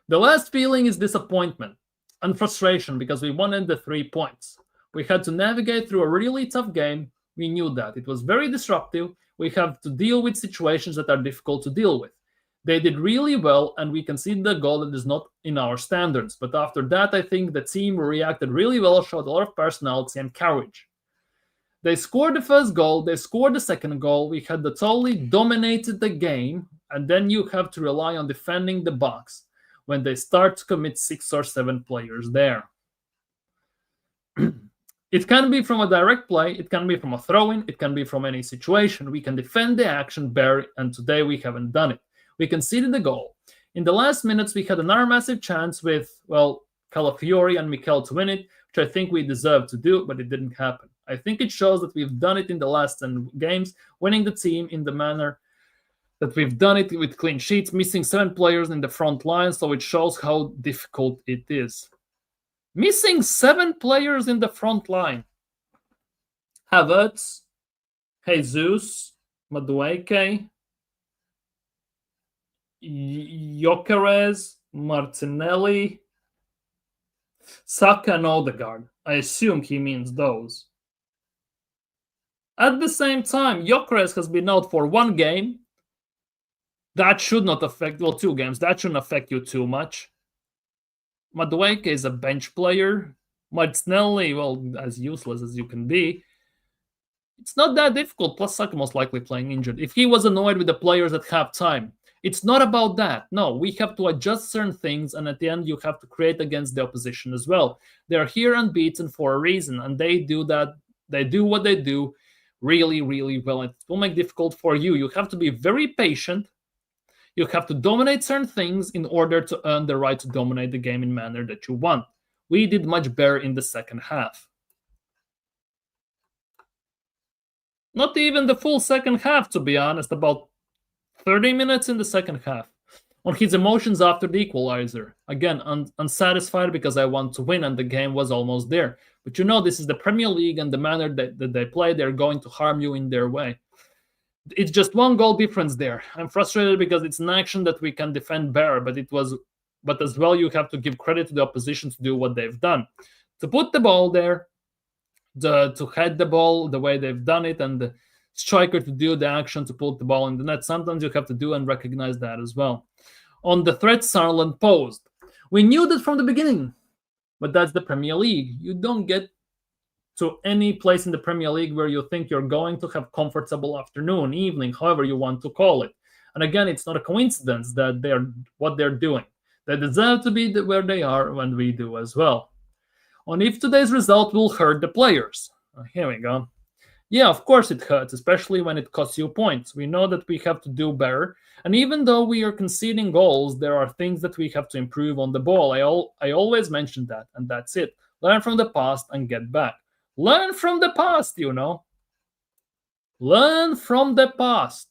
The last feeling is disappointment and frustration because we wanted the 3 points. We had to navigate through a really tough game. We knew that. It was very disruptive. We have to deal with situations that are difficult to deal with. They did really well, and we conceded a goal that is not in our standards. But after that, I think the team reacted really well, showed a lot of personality and courage. They scored the first goal. They scored the second goal. We had totally dominated the game, and then you have to rely on defending the box when they start to commit 6 or 7 players there. It can be from a direct play, it can be from a throw-in, it can be from any situation. We can defend the action better, and today we haven't done it. We conceded the goal. In the last minutes, we had another massive chance with, well, Calafiori and Mikel to win it, which I think we deserved to do, but it didn't happen. I think it shows that we've done it in the last 10 games, winning the team in the manner that we've done it with clean sheets, missing 7 players in the front line, so it shows how difficult it is. Missing 7 players in the front line. Havertz, Jesus, Madueke, Gyökeres, Martinelli, Saka and Odegaard. I assume he means those. At the same time, Gyökeres has been out for 1 game. That should not affect, well, 2 games. That shouldn't affect you too much. Madueke is a bench player. Martinelli, well, as useless as you can be. It's not that difficult, plus Saka most likely playing injured. If he was annoyed with the players at halftime, it's not about that. No, we have to adjust certain things, and at the end, you have to create against the opposition as well. They're here unbeaten for a reason, and they do that. They do what they do really, really well. It will make it difficult for you. You have to be very patient. You have to dominate certain things in order to earn the right to dominate the game in manner that you want. We did much better in the second half. Not even the full second half, to be honest. About 30 minutes in the second half. On his emotions after the equalizer. Again, unsatisfied because I want to win and the game was almost there. But you know, this is the Premier League and the manner that they play, they're going to harm you in their way. It's just one goal difference there. I'm frustrated because it's an action that we can defend better, but as well, you have to give credit to the opposition to do what they've done. To put the ball there, to head the ball the way they've done it, and the striker to do the action to put the ball in the net. Sometimes you have to do and recognize that as well. On the threat Sunderland posed, we knew that from the beginning, but that's the Premier League. You don't get to any place in the Premier League where you think you're going to have comfortable afternoon, evening, however you want to call it. And again, it's not a coincidence that they're what they're doing. They deserve to be where they are when we do as well. On if today's result will hurt the players. Here we go. Yeah, of course it hurts, especially when it costs you points. We know that we have to do better. And even though we are conceding goals, there are things that we have to improve on the ball. I always mention that, and that's it. Learn from the past and get back. Learn from the past, Learn from the past.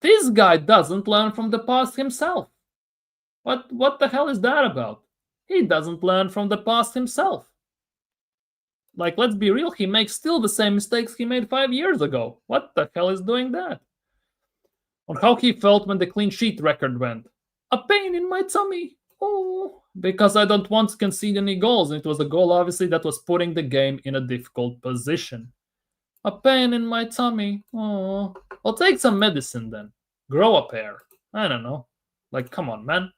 This guy doesn't learn from the past himself. What the hell is that about? He doesn't learn from the past himself. Like, let's be real, he makes still the same mistakes he made 5 years ago. What the hell is doing that? On how he felt when the clean sheet record went. A pain in my tummy. Oh, because I don't want to concede any goals. And it was a goal, obviously, that was putting the game in a difficult position. A pain in my tummy. Oh, I'll take some medicine then. Grow a pair. I don't know. Like, come on, man.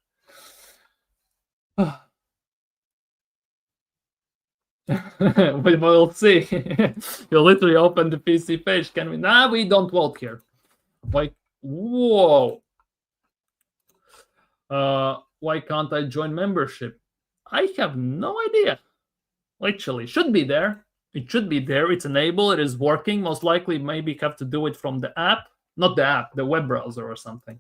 We will see. You literally open the PC page. Can we? Nah, we don't vote here. Like, whoa. Why can't I join membership? I have no idea. Literally, should be there. It should be there. It's enabled. It is working. Most likely, maybe have to do it from the app. Not the app, the web browser or something.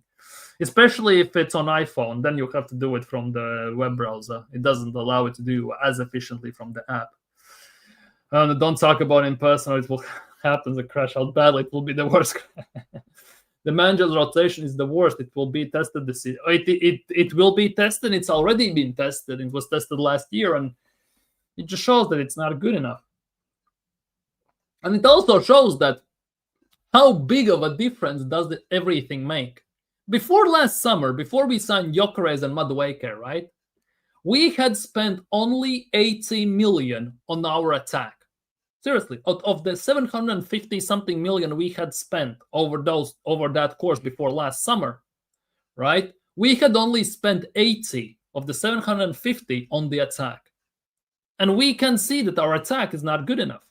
Especially if it's on iPhone, then you have to do it from the web browser. It doesn't allow it to do as efficiently from the app. Don't talk about in person, or it will happen to crash out badly. It will be the worst. The manager's rotation is the worst. It will be tested this year. It will be tested. It's already been tested. It was tested last year, and it just shows that it's not good enough. And it also shows that how big of a difference does everything make. Before last summer, before we signed Gyökeres and Madueke, right? We had spent only 80 million on our attack. Seriously, out of the 750-something million we had spent over that course before last summer, right? We had only spent 80 of the 750 on the attack. And we can see that our attack is not good enough.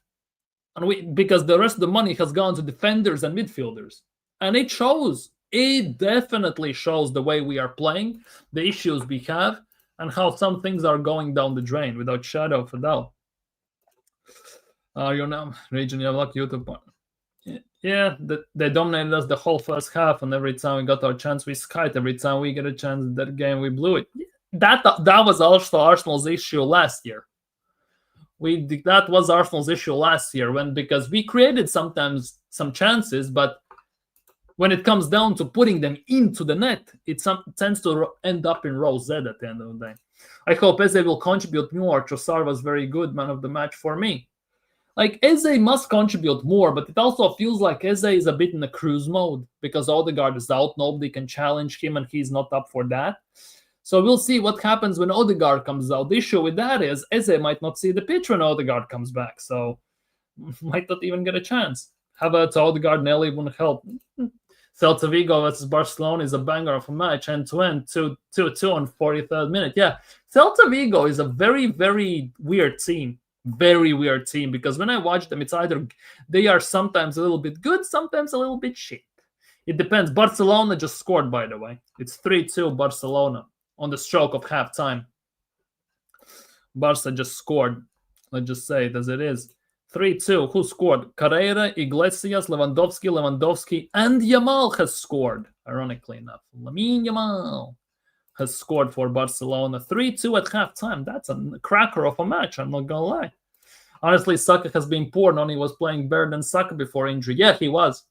And because the rest of the money has gone to defenders and midfielders. And it shows. It definitely shows the way we are playing, the issues we have, and how some things are going down the drain without shadow of a doubt. You're now region, you have lucky YouTube. Yeah, they dominated us the whole first half, and every time we got our chance, we skied. Every time we get a chance in that game, we blew it. That was also Arsenal's issue last year. That was Arsenal's issue last year because we created sometimes some chances, but when it comes down to putting them into the net, it tends to end up in row Z at the end of the day. I hope Eze will contribute more. Trossard was very good, man of the match for me. Like, Eze must contribute more, but it also feels like Eze is a bit in a cruise mode because Odegaard is out. Nobody can challenge him, and he's not up for that. So we'll see what happens when Odegaard comes out. The issue with that is Eze might not see the pitch when Odegaard comes back, so might not even get a chance. Havertz, Odegaard, Nelly won't help. Celta Vigo versus Barcelona is a banger of a match, end-to-end, 2-2 on 43rd minute. Yeah, Celta Vigo is a very, very weird team. Very weird team, because when I watch them, it's either they are sometimes a little bit good, sometimes a little bit shit. It depends. Barcelona just scored, by the way. It's 3-2 Barcelona on the stroke of halftime. Barca just scored. Let's just say it as it is. 3-2. Who scored? Carrera, Iglesias, Lewandowski, and Yamal has scored. Ironically enough, Lamine Yamal has scored for Barcelona. 3-2 at halftime. That's a cracker of a match, I'm not going to lie. Honestly, Saka has been poor. Noni was playing better than Saka before injury. Yeah, he was.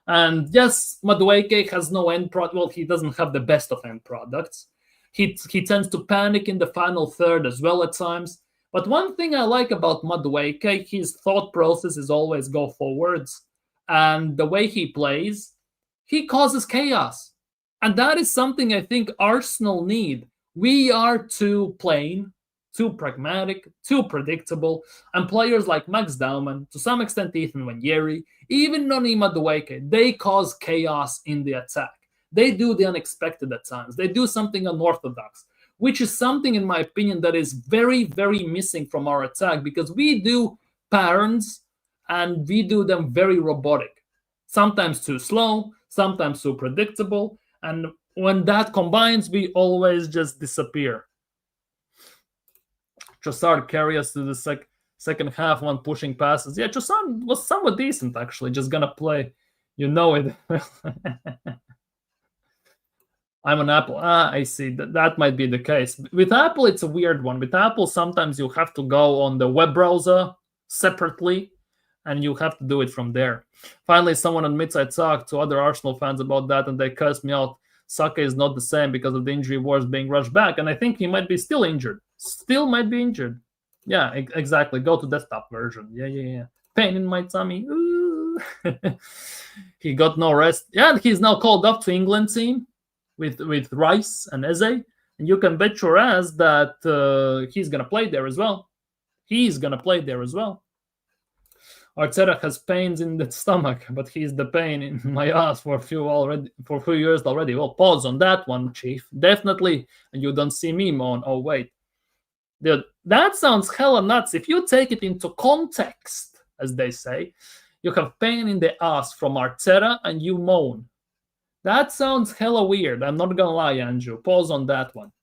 And yes, Madueke has no end product. Well, he doesn't have the best of end products. He tends to panic in the final third as well at times. But one thing I like about Madueke, his thought process is always go forwards. and the way he plays, he causes chaos. And that is something I think Arsenal need. We are too plain, too pragmatic, too predictable, and players like Max Daumann, to some extent Ethan Wanyeri, even Noni Madueke, they cause chaos in the attack. They do the unexpected at times. They do something unorthodox, which is something, in my opinion, that is very, very missing from our attack, because we do patterns and we do them very robotic, sometimes too slow, sometimes too predictable, and when that combines, we always just disappear. Trossard carry us to the second half, one pushing passes. Yeah, Trossard was somewhat decent, actually. Just gonna play. You know it. I'm on Apple. I see. That might be the case. With Apple, it's a weird one. With Apple, sometimes you have to go on the web browser separately, and you have to do it from there. Finally, someone admits I talked to other Arsenal fans about that, and they cursed me out. Saka is not the same because of the injury wars being rushed back, and I think he might be still injured. Still might be injured. Yeah, exactly. Go to desktop version. Yeah. Pain in my tummy. He got no rest. Yeah, he's now called up to England team with Rice and Eze, and you can bet your ass that he's gonna play there as well. Arteta has pains in the stomach, but he's the pain in my ass for a few years already. Well, pause on that one, Chief. Definitely, and you don't see me moan. Oh wait, dude, that sounds hella nuts. If you take it into context, as they say, you have pain in the ass from Arteta and you moan. That sounds hella weird. I'm not gonna lie, Andrew. Pause on that one.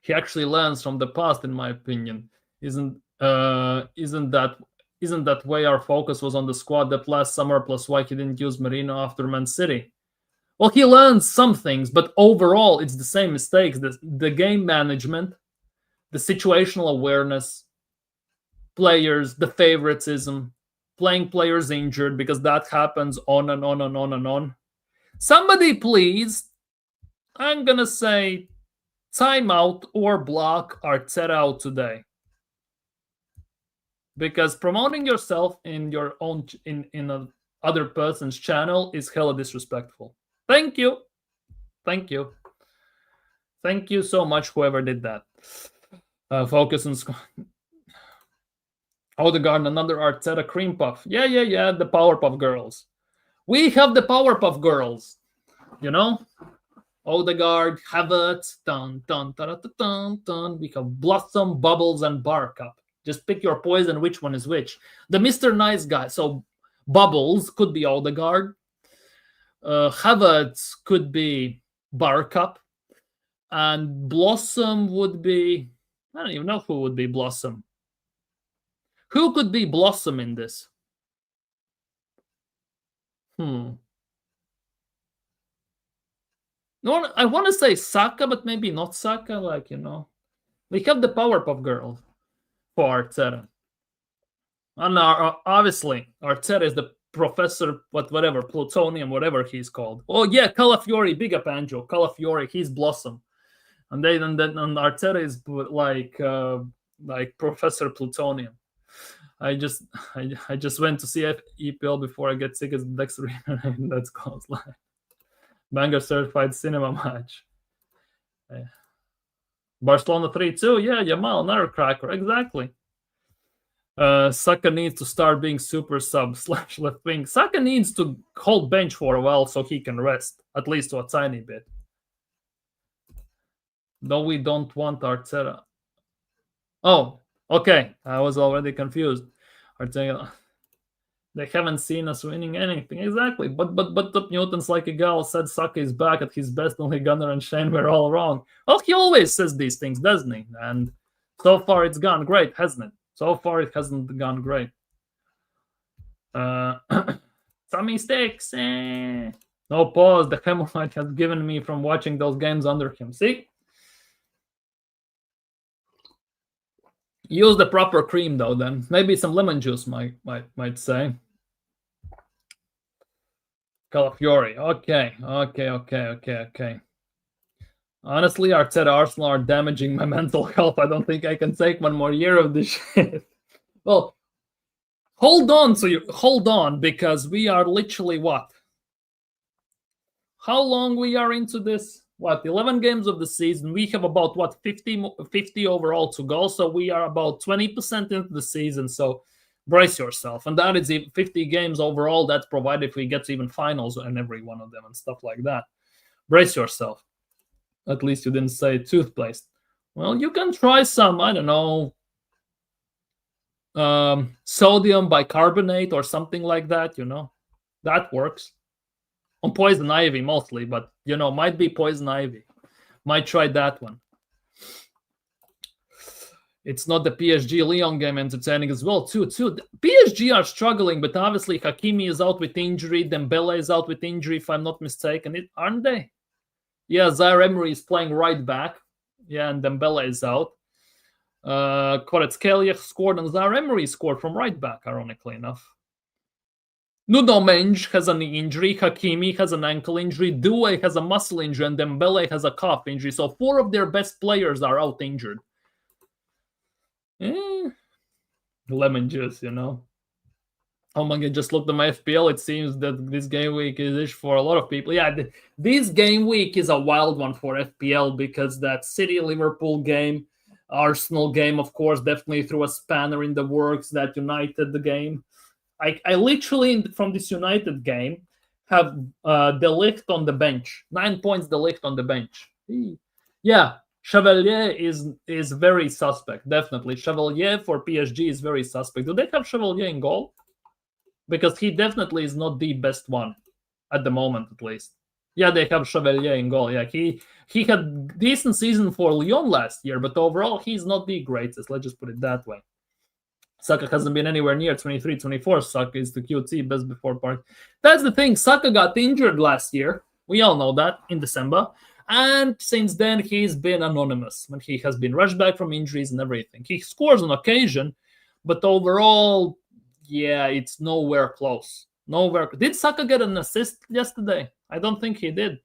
He actually learns from the past, in my opinion. Isn't that way our focus was on the squad that last summer, plus why he didn't use Merino after Man City? Well, he learns some things, but overall it's the same mistakes. The game management, the situational awareness, players, the favoritism, playing players injured, because that happens on and on and on and on. Somebody please, I'm gonna say, timeout or block Arteta out today. Because promoting yourself in your own in a other person's channel is hella disrespectful. Thank you so much, whoever did that. Focus on Odegaard, another Arteta cream puff. Yeah, the Powerpuff Girls. We have the Powerpuff Girls, you know. Odegaard, Havertz, dun. We have Blossom, Bubbles, and Barcup. Just pick your poison, which one is which. The Mr. Nice Guy. So Bubbles could be Odegaard. Havertz could be Barcup. And Blossom would be... I don't even know who would be Blossom. Who could be Blossom in this? No, I want to say Saka, but maybe not Saka. Like, you know. We have the Powerpuff Girls for Arteta. And obviously, Arteta is the professor, whatever, plutonium, whatever he's called. Oh yeah, Calafiori, big up Angel. Calafiori, he's Blossom. And then Arteta is like Professor Plutonium. I just went to see EPL before I get tickets next week. That's close. Banger certified cinema match. Barcelona 3-2. Yeah, Yamal, another cracker. Exactly. Saka needs to start being super sub / left wing. Saka needs to hold bench for a while so he can rest, at least to a tiny bit. No, we don't want Arteta. Oh, okay. I was already confused. Arteta. They haven't seen us winning anything. Exactly. But Top Newtons like a gal said Saka is back at his best, only Gunner and Shane were all wrong. Well, he always says these things, doesn't he? And so far it's gone great, hasn't it? So far it hasn't gone great. Some mistakes. No pause. The hemorrhoid has given me from watching those games under him. See? Use the proper cream though, then. Maybe some lemon juice might say. Calafiori. Okay. Honestly, Arteta Arsenal are damaging my mental health. I don't think I can take one more year of this shit. Well, Hold on, because we are literally what? How long we are into this? What, 11 games of the season? We have about, what, 50 overall to go, so we are about 20% into the season, so brace yourself. And that is 50 games overall. That's provided if we get to even finals in every one of them and stuff like that. Brace yourself. At least you didn't say toothpaste. Well, you can try some, I don't know, sodium bicarbonate or something like that, that works. On poison ivy mostly, but might be poison ivy. Might try that one. It's not the PSG Lyon game entertaining as well, too. PSG are struggling, but obviously Hakimi is out with injury, Dembele is out with injury, if I'm not mistaken, aren't they? Yeah, Zaire Emery is playing right back. Yeah, and Dembele is out. Kvaratskhelia scored and Zaire Emery scored from right back, ironically enough. Nuno Mendes has an injury, Hakimi has an ankle injury, Doué has a muscle injury, and Dembele has a calf injury. So 4 of their best players are out injured. Lemon juice, Oh my god, just looked at my FPL. It seems that this game week is for a lot of people. Yeah, this game week is a wild one for FPL because that City-Liverpool game, Arsenal game, of course, definitely threw a spanner in the works. That United game. I literally, from this United game, have De Ligt on the bench. 9 points De Ligt on the bench. Yeah, Chevalier is very suspect, definitely. Chevalier for PSG is very suspect. Do they have Chevalier in goal? Because he definitely is not the best one at the moment, at least. Yeah, they have Chevalier in goal. Yeah, he had a decent season for Lyon last year, but overall, he's not the greatest. Let's just put it that way. Saka hasn't been anywhere near 23, 24. Saka is the QT best before part. That's the thing. Saka got injured last year. We all know that in December. And since then, he's been anonymous when he has been rushed back from injuries and everything. He scores on occasion, but overall, yeah, it's nowhere close. Nowhere. Did Saka get an assist yesterday? I don't think he did.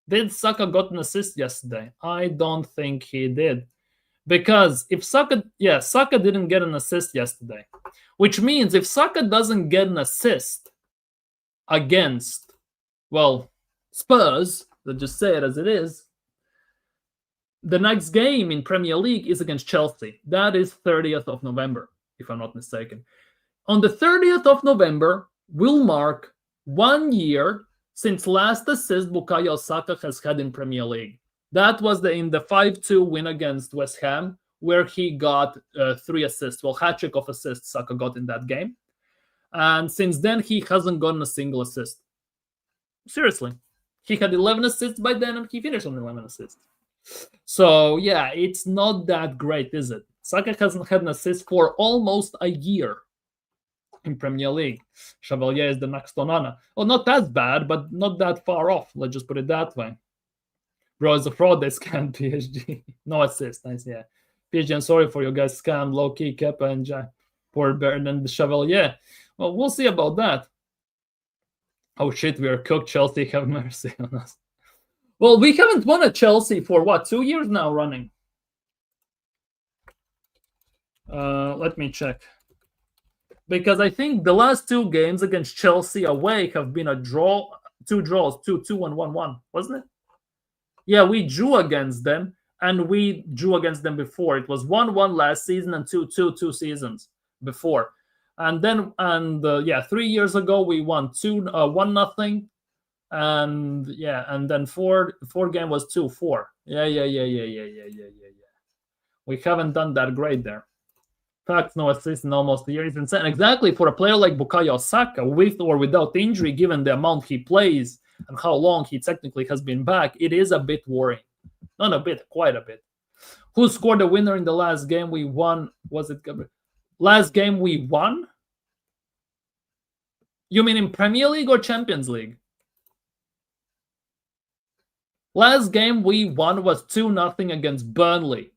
Did Saka got an assist yesterday? I don't think he did. Because if Saka didn't get an assist yesterday, which means if Saka doesn't get an assist against, Spurs, let's just say it as it is, the next game in Premier League is against Chelsea. That is 30th of November, if I'm not mistaken. On the 30th of November, will mark 1 year since last assist Bukayo Saka has had in Premier League. That was in the 5-2 win against West Ham, where he got 3 assists. Hat-trick of assists Saka got in that game. And since then, he hasn't gotten a single assist. Seriously. He had 11 assists by then, and he finished on 11 assists. So, yeah, it's not that great, is it? Saka hasn't had an assist for almost a year in Premier League. Chevalier is the next Onana. Well, not as bad, but not that far off. Let's just put it that way. Bro, it's a fraud. They scammed PSG. No assist. Nice, yeah. PSG, I'm sorry for you guys. Scammed low-key Kepa and Jack. Poor Baron and the Chevalier. Well, we'll see about that. Oh, shit, we are cooked. Chelsea, have mercy on us. Well, we haven't won at Chelsea for, 2 years now running? Let me check. Because I think the last 2 games against Chelsea away have been a draw. 2 draws. 2-2 and 1-1, wasn't it? Yeah, we drew against them, and we drew against them before. It was 1-1 last season and 2-2 2 seasons before. And then, 3 years ago, we won 1-0. And then four game was 2-4. Yeah. We haven't done that great there. Fact, no assist in almost a year. It's insane. Exactly, for a player like Bukayo Saka, with or without injury, given the amount he plays and how long he technically has been back, it is a bit worrying. Not a bit, quite a bit. Who scored the winner in the last game we won? Was it Gabriel? Last game we won? You mean in Premier League or Champions League? Last game we won was 2-0 against Burnley.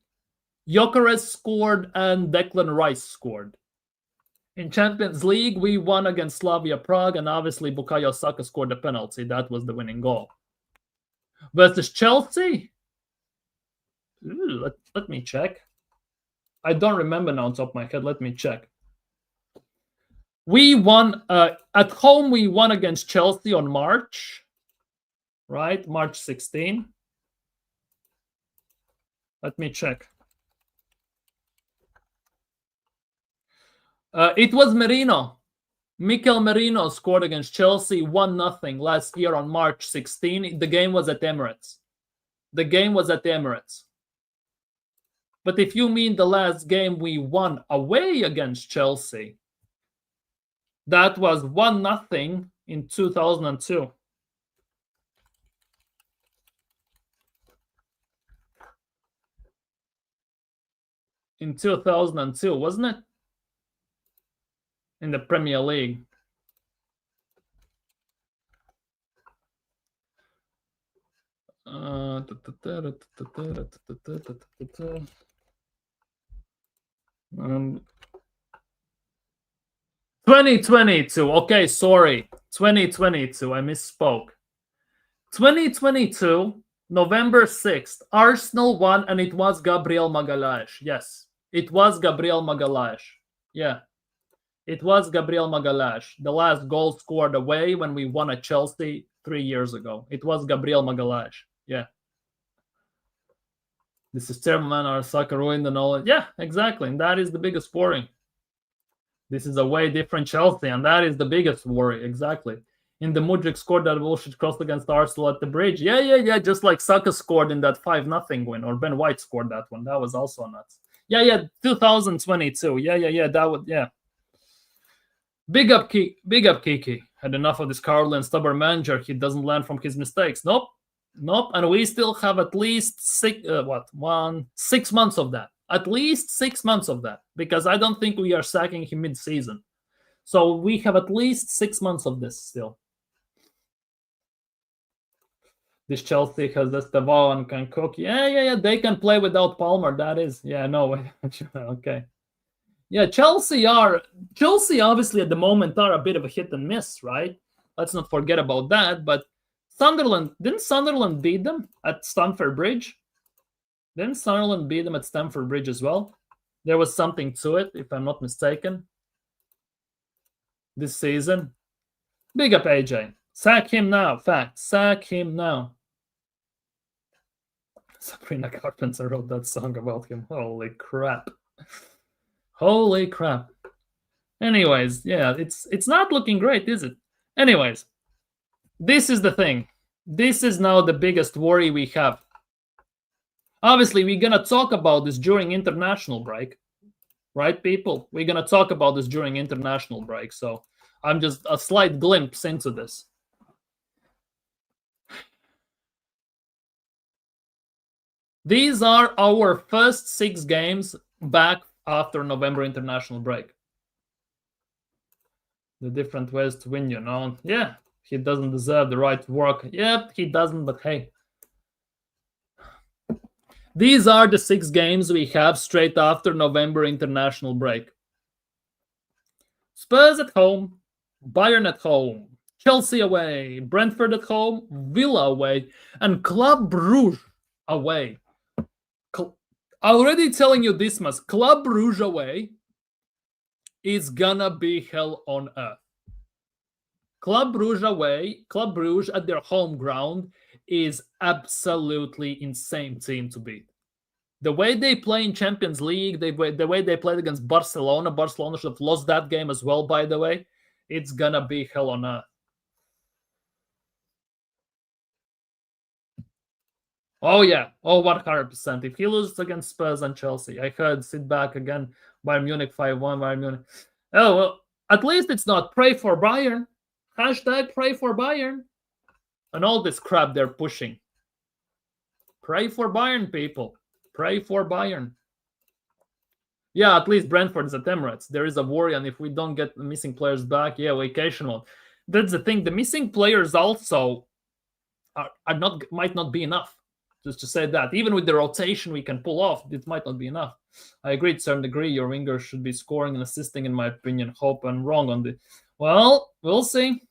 Gyökeres scored and Declan Rice scored. In Champions League, we won against Slavia Prague, and obviously Bukayo Saka scored the penalty. That was the winning goal. Versus Chelsea? Let me check. I don't remember now on top of my head. Let me check. We won at home. We won against Chelsea on March, right? March 16. Let me check. It was Merino. Mikel Merino scored against Chelsea 1-0 last year on March 16. The game was at Emirates. But if you mean the last game we won away against Chelsea, that was 1-0 in 2002. In 2002, wasn't it? In the Premier League. Uh, 2022. Okay, sorry. 2022. I misspoke. 2022, November 6th, Arsenal won, and it was Gabriel Magalhaes. Yes, it was Gabriel Magalhaes. Yeah, it was Gabriel Magalhaes. The last goal scored away when we won at Chelsea 3 years ago. It was Gabriel Magalhaes. Yeah. This is terrible, man. Our soccer ruined and all. Yeah, exactly. And that is the biggest worry. This is a way different Chelsea, and that is the biggest worry. Exactly. In the Mudryk scored that bullshit cross against Arsenal at the bridge. Yeah. Just like Saka scored in that 5-0 win, or Ben White scored that one. That was also nuts. Yeah. 2022. Yeah. That would, yeah. Big up Kiki. Had enough of this cowardly and stubborn manager. He doesn't learn from his mistakes. Nope. And we still have at least 6 months of that. At least 6 months of that, because I don't think we are sacking him mid-season. So we have at least 6 months of this still. This Chelsea has Estevao and can cook. Yeah. They can play without Palmer. That is, no. Okay. Yeah, Chelsea obviously at the moment are a bit of a hit and miss, right? Let's not forget about that. But didn't Sunderland beat them at Stamford Bridge? Didn't Sunderland beat them at Stamford Bridge as well? There was something to it, if I'm not mistaken. This season. Big up AJ. Sack him now. Fact. Sack him now. Sabrina Carpenter wrote that song about him. Holy crap. Anyways, yeah, it's not looking great, is it? Anyways, this is the thing. This is now the biggest worry we have. Obviously, we're going to talk about this during international break. Right, people? We're going to talk about this during international break. So I'm just a slight glimpse into this. These are our first 6 games back after November international break. The different ways to win, Yeah, he doesn't deserve the right to work. Yep, he doesn't, but hey. These are the 6 games we have straight after November international break. Spurs at home, Bayern at home, Chelsea away, Brentford at home, Villa away, and Club Brugge away. Already telling you this much, Club Brugge away is gonna be hell on earth. Club Brugge away, Club Brugge at their home ground is absolutely insane team to beat. The way they play in Champions League, the way they played against Barcelona should have lost that game as well, by the way. It's gonna be hell on earth. Oh, yeah. 100%. If he loses against Spurs and Chelsea, I heard sit back again, Bayern Munich 5-1, Bayern Munich. Oh, well, at least it's not pray for Bayern. Hashtag pray for Bayern. And all this crap they're pushing. Pray for Bayern, people. Pray for Bayern. Yeah, at least Brentford is at Emirates. There is a worry, and if we don't get the missing players back, vacation one. That's the thing. The missing players also might not be enough. Just to say that, even with the rotation we can pull off, it might not be enough. I agree to a certain degree. Your wingers should be scoring and assisting, in my opinion. Hope I'm wrong on the. Well, we'll see.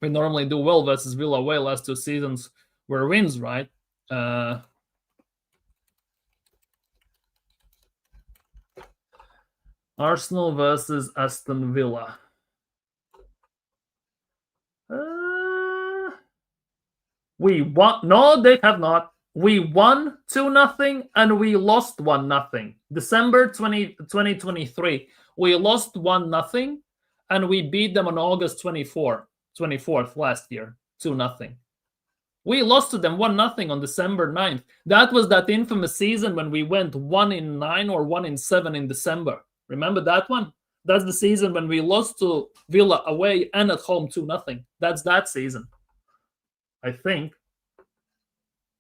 We normally do well versus Villa away. Last 2 seasons were wins, right? Arsenal versus Aston Villa. We won. No, they have not. We won 2-0 and we lost 1-0. December 2023. We lost 1-0 and we beat them on August 24th last year. 2-0. We lost to them 1-0 on December 9th. That was that infamous season when we went 1-9 or 1-7 in December. Remember that one? That's the season when we lost to Villa away and at home 2-0. That's that season, I think.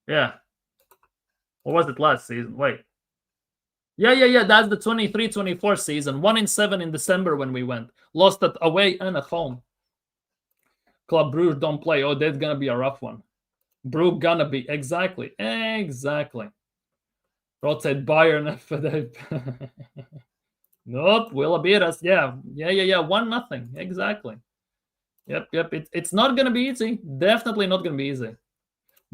Yeah. Or was it last season? Wait. Yeah. That's the 23-24 season. 1-7 in December when we went. Lost at away and at home. Club Brugge don't play. Oh, that's gonna be a rough one. Brugge gonna be exactly. Rotate Bayern for the. Nope, will beat us. Yeah. 1-0. Exactly. Yep. It's not gonna be easy. Definitely not gonna be easy.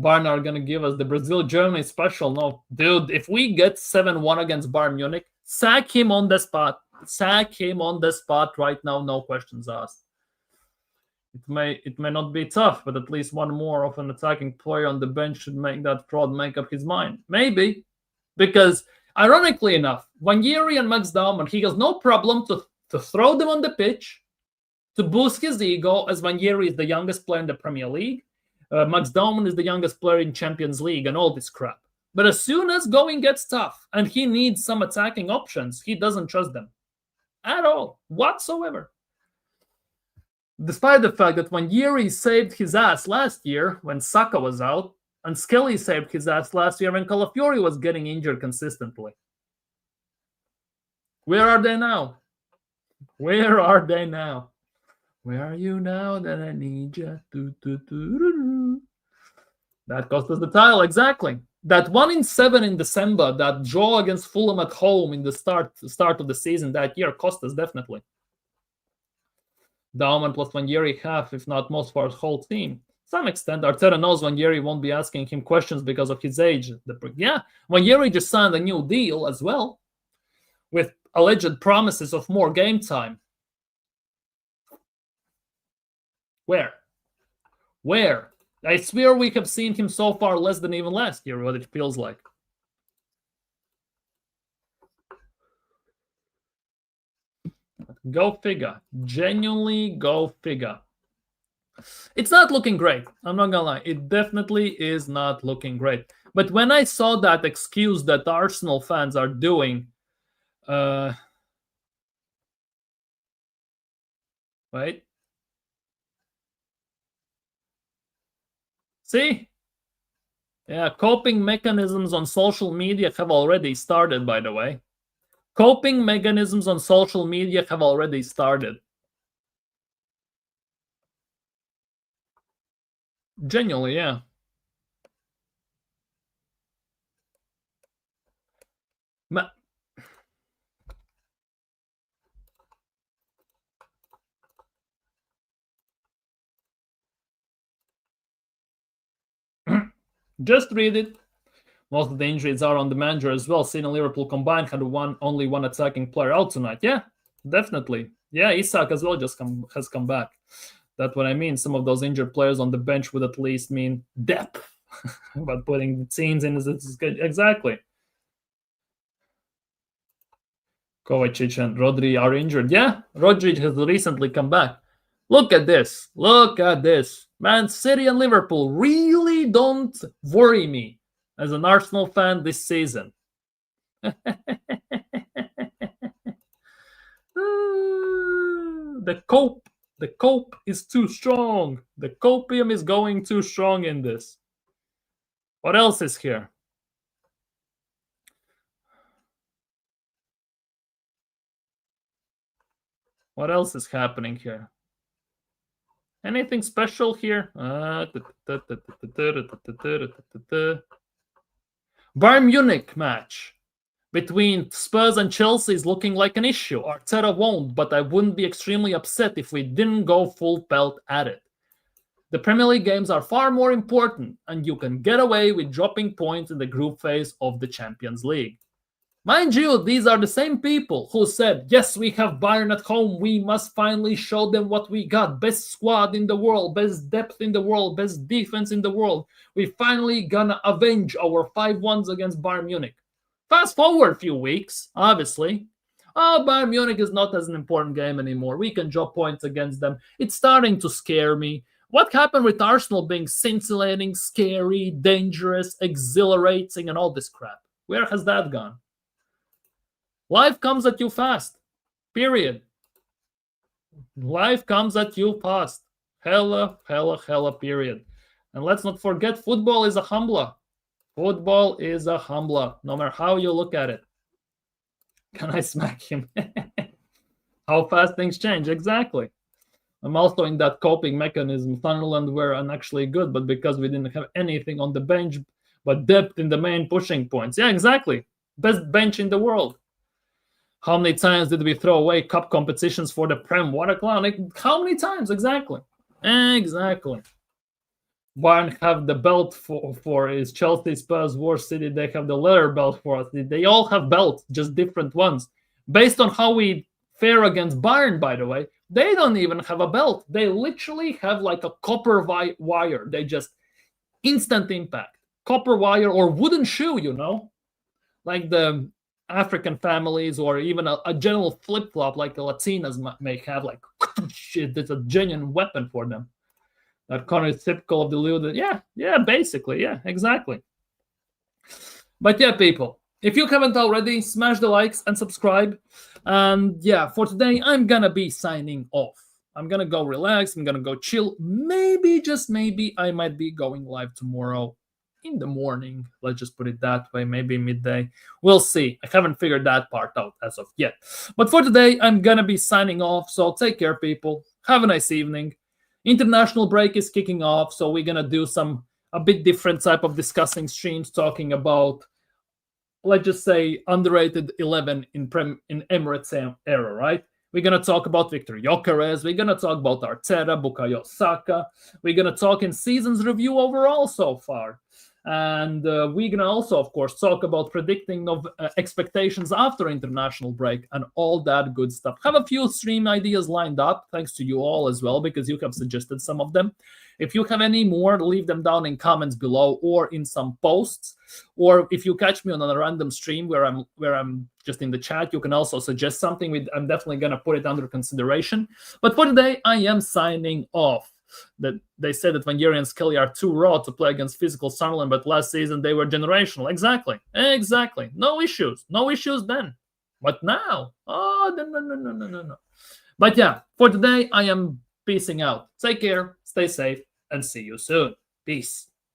Bayern are gonna give us the Brazil-Germany special. No, dude, if we get 7-1 against Bayern Munich, sack him on the spot. Sack him on the spot right now. No questions asked. It may not be tough, but at least one more of an attacking player on the bench should make that fraud make up his mind. Maybe. Because, ironically enough, Wanjiri and Max Daumann, he has no problem to throw them on the pitch, to boost his ego, as Wanjiri is the youngest player in the Premier League. Max Daumann is the youngest player in Champions League and all this crap. But as soon as going gets tough and he needs some attacking options, he doesn't trust them. At all. Whatsoever. Despite the fact that Wanjiri saved his ass last year when Saka was out, and Skelly saved his ass last year when Calafiori was getting injured consistently. Where are they now? Where are they now? Where are you now that I need you? That cost us the title, exactly. That 1-7 in December, that draw against Fulham at home in the start of the season that year cost us definitely. Daumann plus Wanjiri half, if not most, for his whole team. To some extent, Arteta knows Wanjiri won't be asking him questions because of his age. Wanjiri just signed a new deal as well, with alleged promises of more game time. Where? I swear we have seen him so far less than even last year, what it feels like. Go figure. Genuinely go figure. It's not looking great. I'm not gonna lie. It definitely is not looking great. But when I saw that excuse that Arsenal fans are doing, wait. See? Yeah, coping mechanisms on social media have already started, by the way. Coping mechanisms on social media have already started. Genuinely, yeah. Just read it. Most of the injuries are on the manager as well. City and Liverpool combined had only one attacking player out tonight. Yeah, definitely. Yeah, Isak as well has come back. That's what I mean. Some of those injured players on the bench would at least mean depth. But putting the teams in is good. Exactly. Kovacic and Rodri are injured. Yeah, Rodri has recently come back. Look at this. Man City and Liverpool really don't worry me as an Arsenal fan this season. The cope is too strong. The copium is going too strong in this. What else is here? What else is happening here? Anything special here? Bayern Munich match between Spurs and Chelsea is looking like an issue. Arteta won't, but I wouldn't be extremely upset if we didn't go full pelt at it. The Premier League games are far more important, and you can get away with dropping points in the group phase of the Champions League. Mind you, these are the same people who said, yes, we have Bayern at home. We must finally show them what we got. Best squad in the world, best depth in the world, best defense in the world. We finally gonna avenge our 5-1s against Bayern Munich. Fast forward a few weeks, obviously. Oh, Bayern Munich is not as an important game anymore. We can drop points against them. It's starting to scare me. What happened with Arsenal being scintillating, scary, dangerous, exhilarating, and all this crap? Where has that gone? Life comes at you fast. Period. Life comes at you fast. Hella, period. And let's not forget, football is a humbler. Football is a humbler, no matter how you look at it. Can I smack him? How fast things change, exactly. I'm also in that coping mechanism. Sunderland were actually good, but because we didn't have anything on the bench but depth in the main pushing points. Yeah, exactly. Best bench in the world. How many times did we throw away cup competitions for the Prem? What a clown. How many times? Exactly. Exactly. Bayern have the belt for is Chelsea, Spurs, War City. They have the leather belt for us. They all have belts, just different ones. Based on how we fare against Bayern, by the way, they don't even have a belt. They literally have like a copper wire. They just instant impact. Copper wire or wooden shoe, you know? Like the African families or even a general flip-flop like the Latinas may have, like, shit, it's a genuine weapon for them. That kind of typical of the Lou. Yeah, basically, yeah, exactly. But yeah, people, if you haven't already, smash the likes and subscribe. And yeah, for today, I'm gonna be signing off. I'm gonna go relax. I'm gonna go chill. Maybe, just maybe, I might be going live tomorrow in the morning. Let's just put it that way. Maybe midday. We'll see. I haven't figured that part out as of yet. But for today, I'm gonna be signing off. So take care, people. Have a nice evening. International break is kicking off, so we're gonna do a bit different type of discussing streams, talking about, let's just say, underrated 11 in Emirates era, right? We're gonna talk about Victor Gyökeres. We're gonna talk about Arteta, Bukayo Saka. We're gonna talk in season's review overall so far. And we're going to also, of course, talk about predicting expectations after international break and all that good stuff. Have a few stream ideas lined up, thanks to you all as well, because you have suggested some of them. If you have any more, leave them down in comments below or in some posts. Or if you catch me on a random stream where I'm just in the chat, you can also suggest something. I'm definitely going to put it under consideration. But for today, I am signing off. That they said that Van Gogh and Skelly are too raw to play against physical Sunderland, but last season they were generational. Exactly. No issues then. But now, no. But yeah, for today, I am peacing out. Take care, stay safe, and see you soon. Peace.